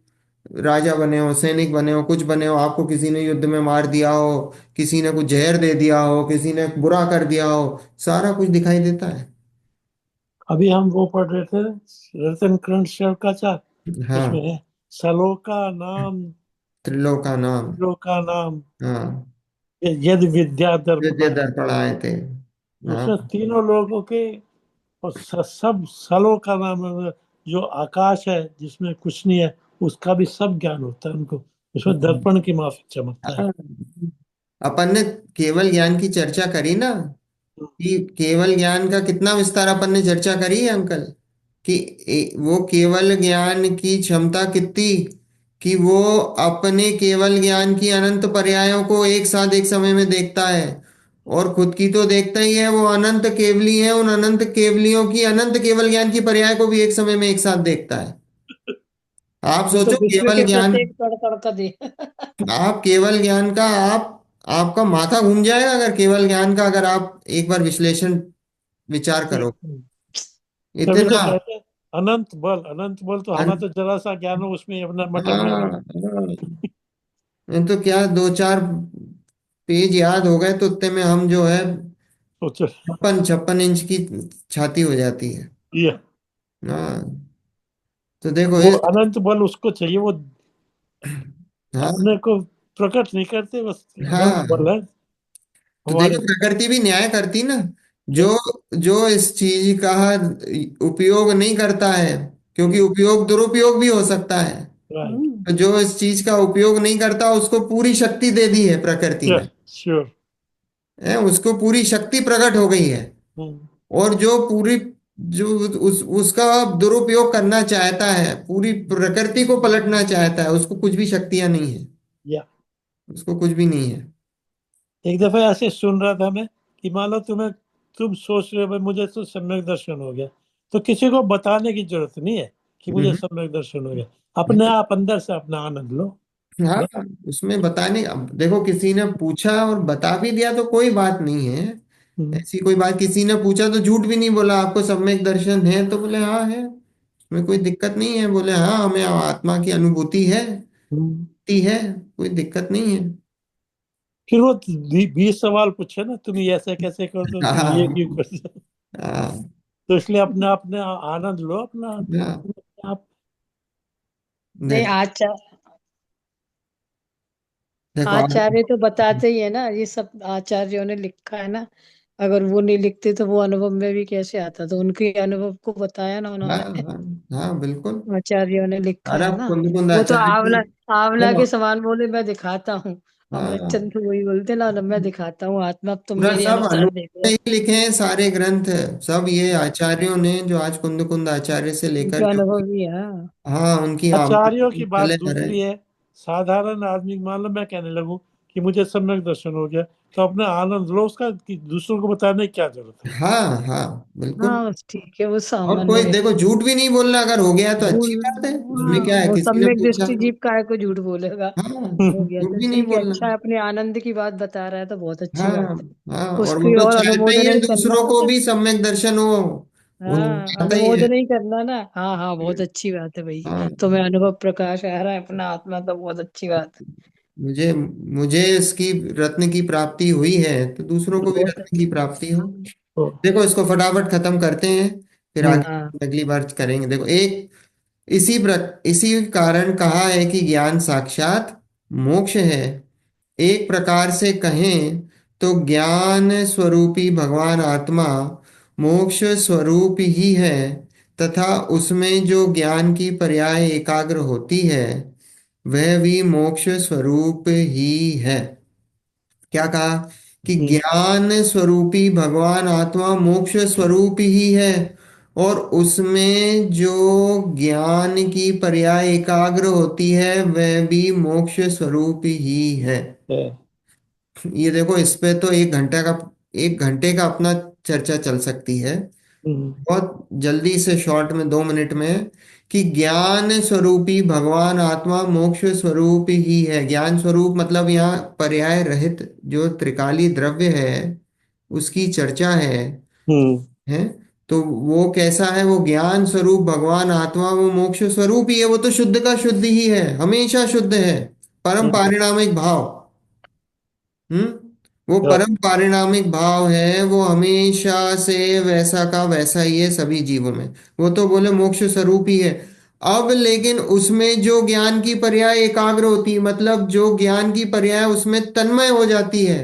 Speaker 1: राजा बने हो, सैनिक बने हो, कुछ बने हो, आपको किसी ने युद्ध में मार दिया हो, किसी ने कुछ जहर दे दिया हो, किसी ने बुरा कर दिया हो, सारा कुछ दिखाई देता है।
Speaker 3: अभी हम वो पढ़ रहे थे रतन कर्ण शर्वकाचार्य, उसमें
Speaker 1: हाँ,
Speaker 3: है सलोका नाम,
Speaker 1: त्रिलोका नाम।
Speaker 3: लोका नाम,
Speaker 1: हाँ,
Speaker 3: यद विद्या
Speaker 1: विद्या
Speaker 3: दर्पण।
Speaker 1: दर्पण आए थे। हाँ,
Speaker 3: उसमें तीनों लोगों के, और सब सलों का नाम है, जो आकाश है जिसमें कुछ नहीं है, उसका भी सब ज्ञान होता है उनको। उसमें दर्पण की माफी चमकता है।
Speaker 1: हाँ। अपन ने केवल ज्ञान की चर्चा करी ना, कि केवल ज्ञान का कितना विस्तार अपन ने चर्चा करी है अंकल, कि वो केवल ज्ञान की क्षमता कितनी, कि वो अपने केवल ज्ञान की अनंत पर्यायों को एक साथ एक समय में देखता है, और खुद की तो देखता ही है, वो अनंत केवली है, उन अनंत केवलियों की अनंत केवल ज्ञान की पर्याय को भी एक समय में एक साथ देखता है। आप
Speaker 2: वो तो
Speaker 1: सोचो
Speaker 2: विश्व
Speaker 1: केवल
Speaker 2: के
Speaker 1: ज्ञान,
Speaker 2: प्रत्येक कण कण का दे।
Speaker 1: आप केवल ज्ञान का, आप आपका माथा घूम जाएगा अगर केवल ज्ञान का, अगर आप एक बार विश्लेषण विचार करो।
Speaker 3: तभी तो
Speaker 1: इतना
Speaker 3: कहते हैं अनंत बल, अनंत बल, तो हमारा
Speaker 1: अन-
Speaker 3: तो जरा सा ज्ञान हो उसमें अपना मटक
Speaker 1: हाँ,
Speaker 3: जाएंगे।
Speaker 1: हाँ। ये तो क्या, दो चार पेज याद हो गए तो उतने में हम जो है
Speaker 3: सोचो
Speaker 1: 56 56 इंच की छाती हो जाती है।
Speaker 3: ये,
Speaker 1: हाँ, तो देखो
Speaker 3: वो
Speaker 1: ये,
Speaker 3: अनंत बल उसको चाहिए, वो
Speaker 1: हाँ,
Speaker 3: अपने को प्रकट नहीं करते, बस अनंत
Speaker 1: हाँ।
Speaker 3: बल है
Speaker 1: तो देखो
Speaker 3: हमारे।
Speaker 1: प्रकृति भी न्याय करती ना, जो
Speaker 3: ये
Speaker 1: जो इस चीज का उपयोग नहीं करता है, क्योंकि
Speaker 3: हम्म,
Speaker 1: उपयोग दुरुपयोग भी हो सकता है,
Speaker 3: राइट,
Speaker 4: हम्म।
Speaker 1: तो जो इस चीज का उपयोग नहीं करता उसको पूरी शक्ति दे दी है प्रकृति ने,
Speaker 3: यस, श्योर।
Speaker 1: उसको पूरी शक्ति प्रकट हो गई है।
Speaker 3: हम्म,
Speaker 1: और जो पूरी, जो उसका दुरुपयोग करना चाहता है, पूरी प्रकृति को पलटना चाहता है, उसको कुछ भी शक्तियां नहीं है,
Speaker 3: या
Speaker 1: उसको कुछ भी नहीं है।
Speaker 3: एक दफा ऐसे सुन रहा था मैं कि मान लो तुम सोच रहे हो भाई मुझे तो सम्यक दर्शन हो गया, तो किसी को बताने की जरूरत नहीं है कि मुझे
Speaker 1: हम्म।
Speaker 3: सम्यक दर्शन हो गया। अपने आप अंदर से अपना आनंद लो।
Speaker 1: हाँ,
Speaker 3: बस।
Speaker 1: उसमें बताने, अब देखो किसी ने पूछा और बता भी दिया तो कोई बात नहीं है।
Speaker 3: हम्म,
Speaker 1: ऐसी कोई बात, किसी ने पूछा तो झूठ भी नहीं बोला, आपको सम्यक दर्शन है तो बोले हाँ है, उसमें कोई दिक्कत नहीं है, बोले हाँ हमें आत्मा की अनुभूति है,
Speaker 3: हम्म।
Speaker 1: है, कोई दिक्कत नहीं है।
Speaker 3: फिर वो 20 सवाल पूछे ना, तुम ये ऐसे कैसे कर दो, तुम ये
Speaker 1: हाँ
Speaker 3: क्यों कर दो।
Speaker 1: हाँ
Speaker 3: तो इसलिए अपने अपने आनंद लो अपना।
Speaker 1: हाँ।
Speaker 3: आप।
Speaker 2: नहीं,
Speaker 1: देखो देखो
Speaker 2: आचार्य तो बताते ही है ना, ये सब आचार्यों ने लिखा है ना। अगर वो नहीं लिखते तो वो अनुभव में भी कैसे आता, तो उनके अनुभव को बताया ना
Speaker 1: हाँ
Speaker 2: उन्होंने।
Speaker 1: हाँ हाँ बिल्कुल।
Speaker 2: आचार्यों ने लिखा
Speaker 1: अरे
Speaker 2: है
Speaker 1: अब
Speaker 2: ना।
Speaker 1: कुंद कुंद
Speaker 2: वो तो
Speaker 1: आचार्य
Speaker 2: आंवला,
Speaker 1: की,
Speaker 2: आंवला
Speaker 1: देखो,
Speaker 2: के समान बोले मैं दिखाता हूँ। अमृत
Speaker 1: हाँ
Speaker 2: चंद तो वही बोलते ना, मैं दिखाता हूँ आत्मा, अब तुम
Speaker 1: पूरा
Speaker 2: मेरे
Speaker 1: सब
Speaker 2: अनुसार
Speaker 1: अनुभव
Speaker 2: देख
Speaker 1: में
Speaker 2: लो।
Speaker 1: ही लिखे हैं सारे ग्रंथ, सब ये आचार्यों ने, जो आज कुंद कुंद आचार्य से लेकर
Speaker 2: उनके
Speaker 1: जो,
Speaker 2: अनुभव भी है, हाँ।
Speaker 1: हाँ उनकी
Speaker 3: आचार्यों
Speaker 1: आमूल
Speaker 3: की बात
Speaker 1: चले आ रहे
Speaker 3: दूसरी
Speaker 1: हैं।
Speaker 3: है। साधारण आदमी मान लो मैं कहने लगूं कि मुझे सम्यक दर्शन हो गया, तो अपना आनंद लो उसका, कि दूसरों को बताने की क्या जरूरत है।
Speaker 1: हाँ हाँ बिल्कुल।
Speaker 2: हाँ बस ठीक है, वो
Speaker 1: और
Speaker 2: सामान्य
Speaker 1: कोई
Speaker 2: व्यक्ति।
Speaker 1: देखो झूठ भी नहीं बोलना, अगर हो गया तो अच्छी बात है, उसमें क्या है,
Speaker 2: वो
Speaker 1: किसी ने
Speaker 2: सम्यक
Speaker 1: पूछा।
Speaker 2: दृष्टि जीव काय को झूठ बोलेगा।
Speaker 1: हाँ,
Speaker 2: हो गया
Speaker 1: झूठ
Speaker 2: तो
Speaker 1: भी नहीं
Speaker 2: ठीक है,
Speaker 1: बोलना।
Speaker 2: अच्छा है, अपने आनंद की बात बता रहा है तो बहुत अच्छी
Speaker 1: हाँ
Speaker 2: बात है।
Speaker 1: हाँ, और वो
Speaker 2: उसकी
Speaker 1: तो
Speaker 2: और
Speaker 1: चाहता ही
Speaker 2: अनुमोदन
Speaker 1: है
Speaker 2: ही करना।
Speaker 1: दूसरों को भी सम्यक दर्शन हो, वो तो
Speaker 2: हाँ,
Speaker 1: चाहता ही है।
Speaker 2: अनुमोदन ही करना ना। हाँ हाँ, बहुत अच्छी बात है भाई।
Speaker 1: हाँ,
Speaker 2: तुम्हें अनुभव प्रकाश आ रहा है अपना आत्मा, तो बहुत अच्छी बात
Speaker 1: मुझे मुझे इसकी रत्न की प्राप्ति हुई है, तो दूसरों
Speaker 2: है,
Speaker 1: को भी
Speaker 2: बहुत
Speaker 1: रत्न की
Speaker 2: अच्छी।
Speaker 1: प्राप्ति हो।
Speaker 3: तो,
Speaker 1: देखो इसको फटाफट खत्म करते हैं, फिर
Speaker 3: हम्म,
Speaker 2: हाँ
Speaker 1: आगे अगली बार करेंगे। देखो, एक इसी कारण कहा है कि ज्ञान साक्षात मोक्ष है। एक प्रकार से कहें तो ज्ञान स्वरूपी भगवान आत्मा मोक्ष स्वरूप ही है, तथा उसमें जो ज्ञान की पर्याय एकाग्र होती है वह भी मोक्ष स्वरूप ही है। क्या कहा कि
Speaker 3: हम्म,
Speaker 1: ज्ञान स्वरूपी भगवान आत्मा मोक्ष स्वरूप ही है, और उसमें जो ज्ञान की पर्याय एकाग्र होती है वह भी मोक्ष स्वरूप ही है।
Speaker 3: है।
Speaker 1: ये देखो, इस पे तो 1 घंटे का, 1 घंटे का अपना चर्चा चल सकती है।
Speaker 3: हम्म,
Speaker 1: बहुत जल्दी से शॉर्ट में 2 मिनट में, कि ज्ञान स्वरूपी भगवान आत्मा मोक्ष स्वरूप ही है। ज्ञान स्वरूप मतलब यहाँ पर्याय रहित जो त्रिकाली द्रव्य है उसकी चर्चा
Speaker 3: हम्म,
Speaker 1: है। तो वो कैसा है, वो ज्ञान स्वरूप भगवान आत्मा वो मोक्ष स्वरूप ही है, वो तो शुद्ध का शुद्ध ही है, हमेशा शुद्ध है, परम
Speaker 3: हम्म,
Speaker 1: पारिणामिक भाव। हम्म। वो
Speaker 3: हाँ,
Speaker 1: परम पारिणामिक भाव है, वो हमेशा से वैसा का वैसा ही है सभी जीवों में, वो तो बोले मोक्ष स्वरूप ही है। अब लेकिन उसमें जो ज्ञान की पर्याय एकाग्र होती है, मतलब जो ज्ञान की पर्याय उसमें तन्मय हो जाती है,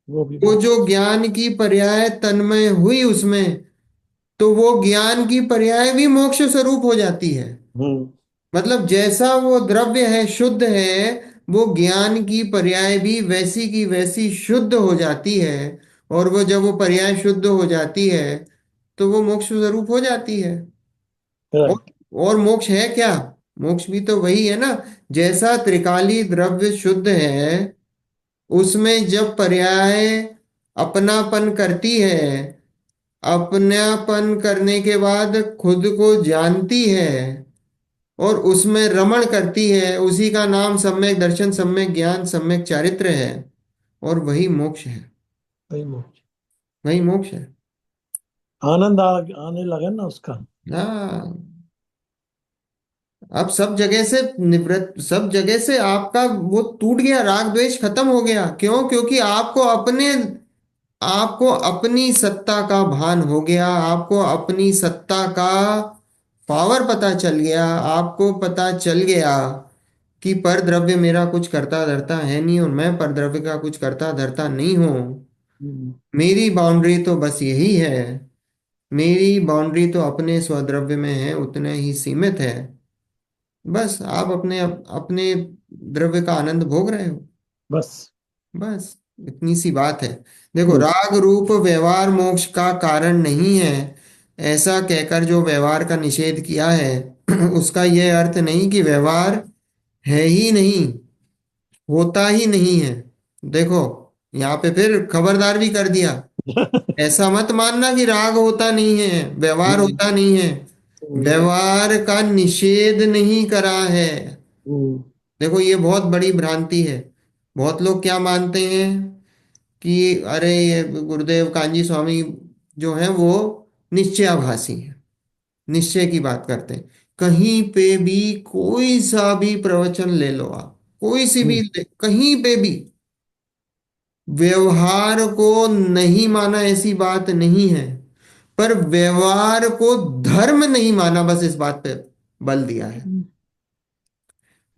Speaker 3: वो भी
Speaker 1: वो
Speaker 3: मोक्ष।
Speaker 1: जो ज्ञान की पर्याय तन्मय हुई उसमें, तो वो ज्ञान की पर्याय भी मोक्ष स्वरूप हो जाती है।
Speaker 3: हम्म,
Speaker 1: मतलब जैसा वो द्रव्य है शुद्ध है, वो ज्ञान की पर्याय भी वैसी की वैसी शुद्ध हो जाती है, और वो जब वो पर्याय शुद्ध हो जाती है तो वो मोक्ष स्वरूप हो जाती है। और
Speaker 3: है।
Speaker 1: और मोक्ष है क्या, मोक्ष भी तो वही है ना, जैसा त्रिकाली द्रव्य शुद्ध है, उसमें जब पर्याय अपनापन करती है, अपनापन करने के बाद खुद को जानती है और उसमें रमण करती है, उसी का नाम सम्यक दर्शन, सम्यक ज्ञान, सम्यक चारित्र है, और वही मोक्ष है।
Speaker 3: वही मोक्ष।
Speaker 1: वही मोक्ष है।
Speaker 3: आने लगा ना उसका।
Speaker 1: हाँ, अब सब जगह से निवृत्त, सब जगह से आपका वो टूट गया, राग द्वेष खत्म हो गया। क्यों? क्योंकि आपको अपनी सत्ता का भान हो गया, आपको अपनी सत्ता का पावर पता चल गया, आपको पता चल गया कि पर द्रव्य मेरा कुछ करता धरता है नहीं, और मैं पर द्रव्य का कुछ करता धरता नहीं हूं।
Speaker 3: हम्म,
Speaker 1: मेरी बाउंड्री तो बस यही है, मेरी बाउंड्री तो अपने स्वद्रव्य में है, उतने ही सीमित है। बस आप अपने द्रव्य का आनंद भोग रहे हो,
Speaker 3: बस।
Speaker 1: बस इतनी सी बात है। देखो,
Speaker 3: हम्म,
Speaker 1: राग रूप व्यवहार मोक्ष का कारण नहीं है, ऐसा कहकर जो व्यवहार का निषेध किया है उसका यह अर्थ नहीं कि व्यवहार है ही नहीं, होता ही नहीं है। देखो, यहाँ पे फिर खबरदार भी कर दिया, ऐसा मत मानना कि राग होता नहीं है, व्यवहार
Speaker 3: हम्म,
Speaker 1: होता नहीं है।
Speaker 3: हम्म,
Speaker 1: व्यवहार का निषेध नहीं करा है।
Speaker 3: हम्म,
Speaker 1: देखो ये बहुत बड़ी भ्रांति है। बहुत लोग क्या मानते हैं कि अरे ये गुरुदेव कांजी स्वामी जो है वो निश्चयाभासी है, निश्चय की बात करते हैं। कहीं पे भी कोई सा भी प्रवचन ले लो आप, कोई सी भी
Speaker 3: हम्म,
Speaker 1: कहीं पे भी व्यवहार को नहीं माना ऐसी बात नहीं है, पर व्यवहार को धर्म नहीं माना, बस इस बात पे बल दिया है।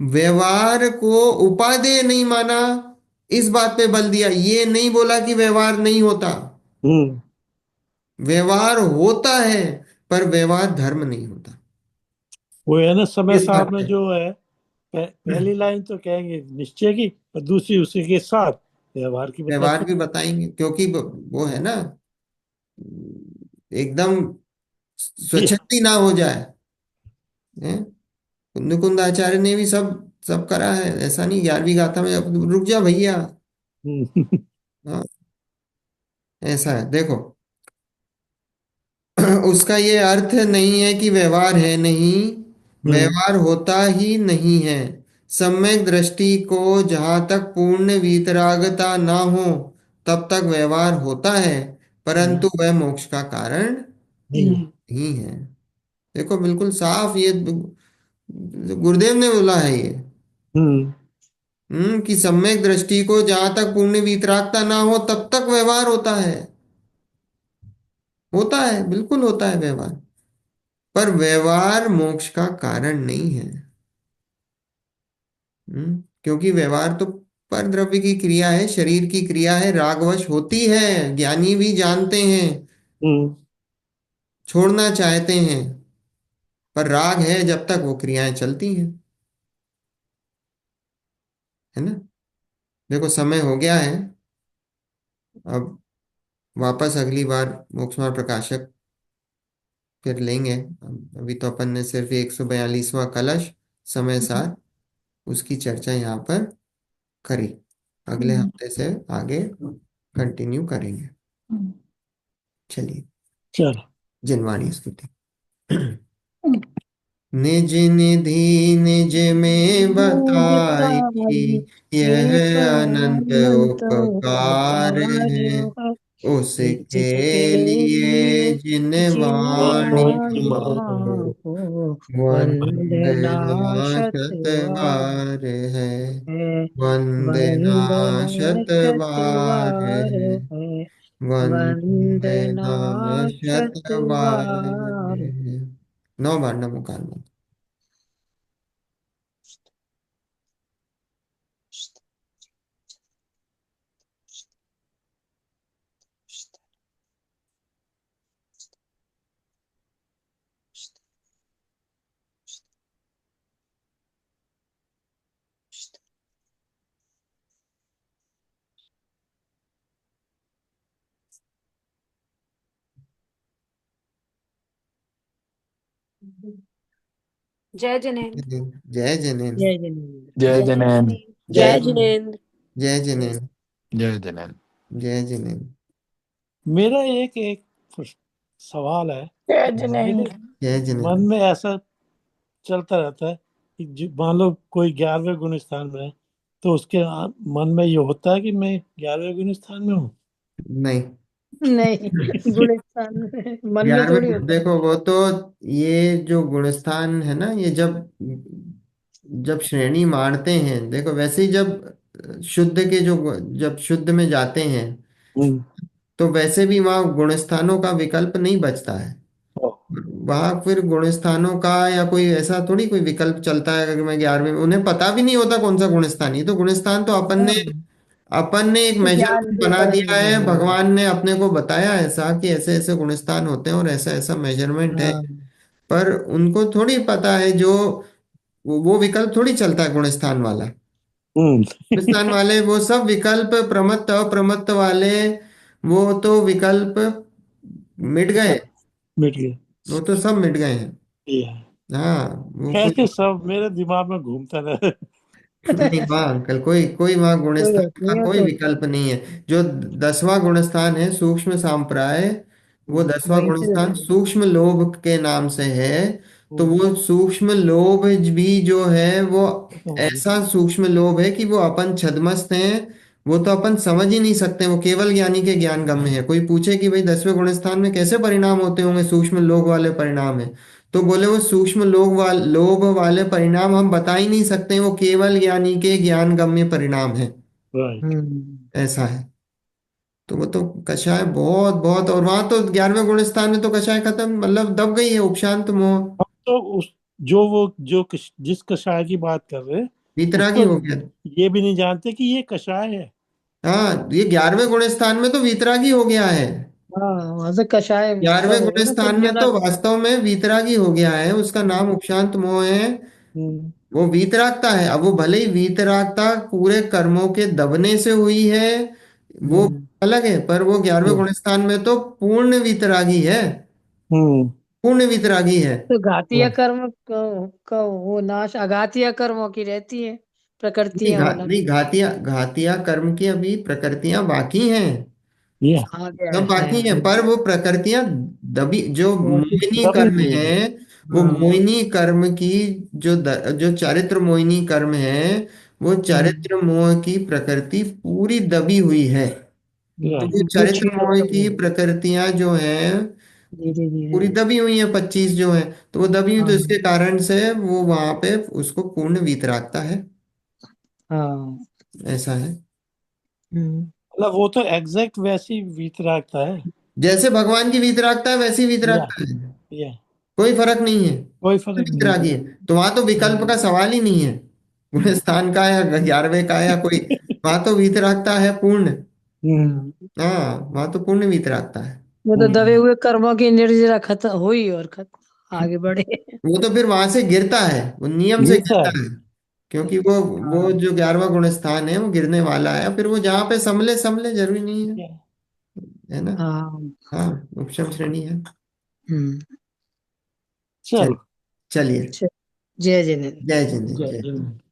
Speaker 1: व्यवहार को उपादेय नहीं माना, इस बात पे बल दिया। ये नहीं बोला कि व्यवहार नहीं होता,
Speaker 3: हम्म।
Speaker 1: व्यवहार होता है, पर व्यवहार धर्म नहीं होता।
Speaker 3: वो है ना, समय
Speaker 1: इस
Speaker 3: सार
Speaker 1: बात
Speaker 3: में
Speaker 1: पे
Speaker 3: जो है, पहली लाइन तो कहेंगे निश्चय की, और दूसरी उसी के साथ व्यवहार की
Speaker 1: व्यवहार
Speaker 3: बताते
Speaker 1: भी बताएंगे, क्योंकि वो है ना, एकदम
Speaker 3: हैं।
Speaker 1: स्वच्छंदी ना हो जाए। हैं? कुंद आचार्य ने भी सब सब करा है, ऐसा नहीं 11वीं गाथा में अब रुक जा भैया।
Speaker 3: हम्म,
Speaker 1: हाँ, ऐसा है देखो। उसका ये अर्थ नहीं है कि व्यवहार है नहीं,
Speaker 3: हम्म,
Speaker 1: व्यवहार होता ही नहीं है। सम्यक दृष्टि को जहां तक पूर्ण वीतरागता ना हो तब तक व्यवहार होता है, परंतु वह मोक्ष का कारण
Speaker 3: नहीं है।
Speaker 1: नहीं है। देखो बिल्कुल साफ ये गुरुदेव ने बोला है ये।
Speaker 3: हम्म,
Speaker 1: कि सम्यक दृष्टि को जहां तक पूर्ण वीतरागता ना हो तब तक व्यवहार होता है। होता है, बिल्कुल होता है व्यवहार, पर व्यवहार मोक्ष का कारण नहीं है। क्योंकि व्यवहार तो पर द्रव्य की क्रिया है, शरीर की क्रिया है, रागवश होती है, ज्ञानी भी जानते हैं,
Speaker 3: हम्म,
Speaker 1: छोड़ना चाहते हैं, पर राग है जब तक वो क्रियाएं चलती हैं। है ना। देखो समय हो गया है, अब वापस अगली बार मोक्ष मार्ग प्रकाशक फिर लेंगे। अभी तो अपन ने सिर्फ 142वां कलश समय सार उसकी चर्चा यहाँ पर करी। अगले हफ्ते से आगे कंटिन्यू करेंगे। चलिए।
Speaker 3: चलो।
Speaker 1: जिनवाणी स्तुति। निज निधि निज में बताई,
Speaker 2: बताई
Speaker 1: यह
Speaker 2: ये तो
Speaker 1: अनंत
Speaker 2: अनंत
Speaker 1: उपकार
Speaker 2: उपकार
Speaker 1: है।
Speaker 2: है
Speaker 1: उसके
Speaker 2: जिसके
Speaker 1: लिए
Speaker 2: लिए
Speaker 1: जिन
Speaker 2: जिन
Speaker 1: वाणी
Speaker 2: वाणियों को वंदना
Speaker 1: वंदना
Speaker 2: शतवार
Speaker 1: शतबार है।
Speaker 2: है
Speaker 1: वंदना
Speaker 2: वंदना
Speaker 1: शतबार
Speaker 2: शतवार
Speaker 1: है।
Speaker 2: है वंदना
Speaker 1: वंदना शतबार
Speaker 2: शतवार
Speaker 1: है। 9 बार नमो काल में।
Speaker 5: जय जिनेन्द्र।
Speaker 1: जय जनेन।
Speaker 2: जय जिनेन्द्र।
Speaker 6: जय
Speaker 4: जय
Speaker 6: जनेन।
Speaker 4: जिनेन्द्र।
Speaker 1: जय
Speaker 5: जय जिनेन्द्र।
Speaker 1: जय जनेन।
Speaker 6: जय जनेन।
Speaker 1: जय जनेन।
Speaker 3: मेरा एक एक सवाल है।
Speaker 2: जय
Speaker 3: मेरे
Speaker 2: जिनेन्द्र।
Speaker 1: जय
Speaker 3: मन
Speaker 1: जनेन।
Speaker 3: में ऐसा चलता रहता है कि मान लो कोई 11वें गुण स्थान में है, तो उसके मन में ये होता है कि मैं 11वें गुण स्थान में हूँ।
Speaker 1: नहीं,
Speaker 2: नहीं, गुलिस्तान में मन में थोड़ी
Speaker 1: 11वें
Speaker 2: होता है।
Speaker 1: देखो वो तो, ये जो गुणस्थान है ना, ये जब जब श्रेणी मारते हैं, देखो वैसे ही जब शुद्ध के जो जब शुद्ध में जाते हैं
Speaker 3: हम्म,
Speaker 1: तो वैसे भी वहाँ गुणस्थानों का विकल्प नहीं बचता है।
Speaker 3: ओ,
Speaker 1: वहां फिर गुणस्थानों का या कोई ऐसा थोड़ी कोई विकल्प चलता है। अगर मैं 11वें, उन्हें पता भी नहीं होता कौन सा गुणस्थान ही तो गुणस्थान तो
Speaker 2: हाँ,
Speaker 1: अपन ने एक
Speaker 2: ज्ञान
Speaker 1: मेजरमेंट
Speaker 2: के
Speaker 1: बना
Speaker 2: कारण
Speaker 1: दिया
Speaker 2: में
Speaker 1: है।
Speaker 2: है।
Speaker 1: भगवान ने अपने को बताया ऐसा कि ऐसे ऐसे गुणस्थान होते हैं और ऐसा ऐसा मेजरमेंट है,
Speaker 2: हाँ,
Speaker 1: पर उनको थोड़ी पता है जो वो विकल्प थोड़ी चलता है गुणस्थान वाला।
Speaker 3: हम्म,
Speaker 1: गुणस्थान वाले वो सब विकल्प प्रमत्त अप्रमत्त वाले, वो तो विकल्प मिट गए,
Speaker 3: मिट गया।
Speaker 1: वो तो सब मिट गए हैं।
Speaker 3: ये है।
Speaker 1: हाँ वो
Speaker 3: ऐसे
Speaker 1: कोई
Speaker 3: सब मेरे दिमाग में घूमता रहे।
Speaker 1: नहीं वहाँ अंकल कोई कोई वहाँ गुण
Speaker 2: कोई
Speaker 1: स्थान
Speaker 2: बात नहीं
Speaker 1: का
Speaker 2: हो
Speaker 1: कोई
Speaker 2: तो।
Speaker 1: विकल्प नहीं है। जो 10वां गुण स्थान है सूक्ष्म सांप्राय, वो 10वां
Speaker 2: वहीं
Speaker 1: गुण
Speaker 2: से
Speaker 1: स्थान सूक्ष्म लोभ के नाम से है। तो
Speaker 3: हम्म,
Speaker 1: वो सूक्ष्म लोभ भी जो है वो
Speaker 3: हम्म,
Speaker 1: ऐसा सूक्ष्म लोभ है कि वो अपन छद्मस्त हैं। वो तो अपन समझ ही नहीं सकते, वो केवल ज्ञानी के ज्ञान गम्य है। कोई पूछे कि भाई 10वें गुण स्थान में कैसे परिणाम होते होंगे, सूक्ष्म लोभ वाले परिणाम है, तो बोले वो सूक्ष्म लोभ वाले परिणाम हम बता ही नहीं सकते, वो केवल ज्ञानी के ज्ञान गम्य परिणाम है।
Speaker 3: राइट।
Speaker 2: हम्म।
Speaker 1: ऐसा है। तो वो तो कषाय बहुत बहुत, और वहां तो 11वें गुण स्थान में तो कषाय खत्म, मतलब दब गई है उपशांत मोह।
Speaker 3: हम तो उस जो वो जो जिस कषाय की बात कर रहे हैं
Speaker 1: वीतरागी
Speaker 3: उसको
Speaker 1: हो गया।
Speaker 3: ये भी नहीं जानते कि ये कषाय है।
Speaker 1: हाँ ये 11वें गुण स्थान में तो वीतरागी हो गया है।
Speaker 2: हाँ वहां से कषाय सब
Speaker 1: 11वें
Speaker 2: हो
Speaker 1: गुण
Speaker 2: गए ना,
Speaker 1: स्थान
Speaker 2: सब
Speaker 1: में
Speaker 2: जना।
Speaker 1: तो वास्तव में वीतरागी हो गया है, उसका नाम उपशांत मोह है।
Speaker 2: हम्म।
Speaker 1: वो वीतरागता है। अब वो भले ही वीतरागता पूरे कर्मों के दबने से हुई है, वो
Speaker 2: हम्म।
Speaker 1: अलग है, पर वो 11वें गुण स्थान में तो पूर्ण वीतरागी है।
Speaker 3: हम्म।
Speaker 1: पूर्ण वीतरागी है।
Speaker 2: तो घातीय
Speaker 3: right।
Speaker 2: कर्म का वो नाश अघातीय कर्मों की रहती है, प्रकृतियां होना।
Speaker 1: नहीं घातिया घातिया कर्म की अभी प्रकृतियां बाकी हैं।
Speaker 3: ये
Speaker 2: आ गया
Speaker 1: सब बाकी हैं,
Speaker 2: है।
Speaker 1: पर वो प्रकृतियां दबी, जो
Speaker 2: वो तो
Speaker 1: मोहिनी
Speaker 3: दबी
Speaker 1: कर्म
Speaker 3: हुई
Speaker 1: है,
Speaker 3: है।
Speaker 1: वो
Speaker 2: हाँ।
Speaker 1: मोहिनी कर्म की जो चारित्र मोहिनी कर्म है, वो
Speaker 2: हम्म।
Speaker 1: चारित्र मोह की प्रकृति पूरी दबी हुई है। तो वो
Speaker 2: वो
Speaker 1: चारित्र
Speaker 2: छीना
Speaker 1: मोह
Speaker 2: कर
Speaker 1: की
Speaker 2: रहे हैं
Speaker 1: प्रकृतियां जो हैं
Speaker 2: धीरे धीरे।
Speaker 1: पूरी दबी हुई हैं, 25 जो है। तो वो दबी हुई, तो इसके
Speaker 2: हाँ।
Speaker 1: कारण से वो वहां पे उसको पूर्ण वीतरागता है।
Speaker 2: हाँ।
Speaker 1: ऐसा है।
Speaker 2: हम्म।
Speaker 3: मतलब वो तो एग्जैक्ट वैसी वीतरागता है।
Speaker 1: जैसे भगवान की वीतरागता है वैसी
Speaker 3: या
Speaker 1: वीतरागता है।
Speaker 3: या
Speaker 1: कोई फर्क नहीं है।
Speaker 3: कोई फर्क नहीं
Speaker 1: वीतरागी है। तो वहां तो विकल्प
Speaker 2: हम्म।
Speaker 1: का सवाल ही नहीं है, गुण स्थान का या 11वें का या कोई। वहां तो वीतरागता है पूर्ण।
Speaker 3: हम्म,
Speaker 2: हम्म।
Speaker 1: हाँ वहां तो पूर्ण वीतरागता है।
Speaker 2: वो तो दबे
Speaker 3: हम्म,
Speaker 2: हुए कर्मों की निर्जरा खत्म हुई और खत्म आगे बढ़े।
Speaker 1: वो तो फिर वहां से गिरता है, वो नियम से
Speaker 3: गिरता
Speaker 1: गिरता
Speaker 3: है।
Speaker 1: है। क्योंकि वो
Speaker 2: हाँ।
Speaker 1: जो 11वां गुण स्थान है वो गिरने वाला है, फिर वो जहाँ पे संभले संभले जरूरी नहीं है।
Speaker 3: या,
Speaker 1: है ना।
Speaker 2: हाँ।
Speaker 1: हाँ उपशम श्रेणी है।
Speaker 2: हम्म।
Speaker 1: चल
Speaker 3: चलो।
Speaker 1: चलिए।
Speaker 2: चल, जय जिनेन्द्र।
Speaker 1: जय जिनेन्द्र
Speaker 3: जय
Speaker 1: जय।
Speaker 3: जय।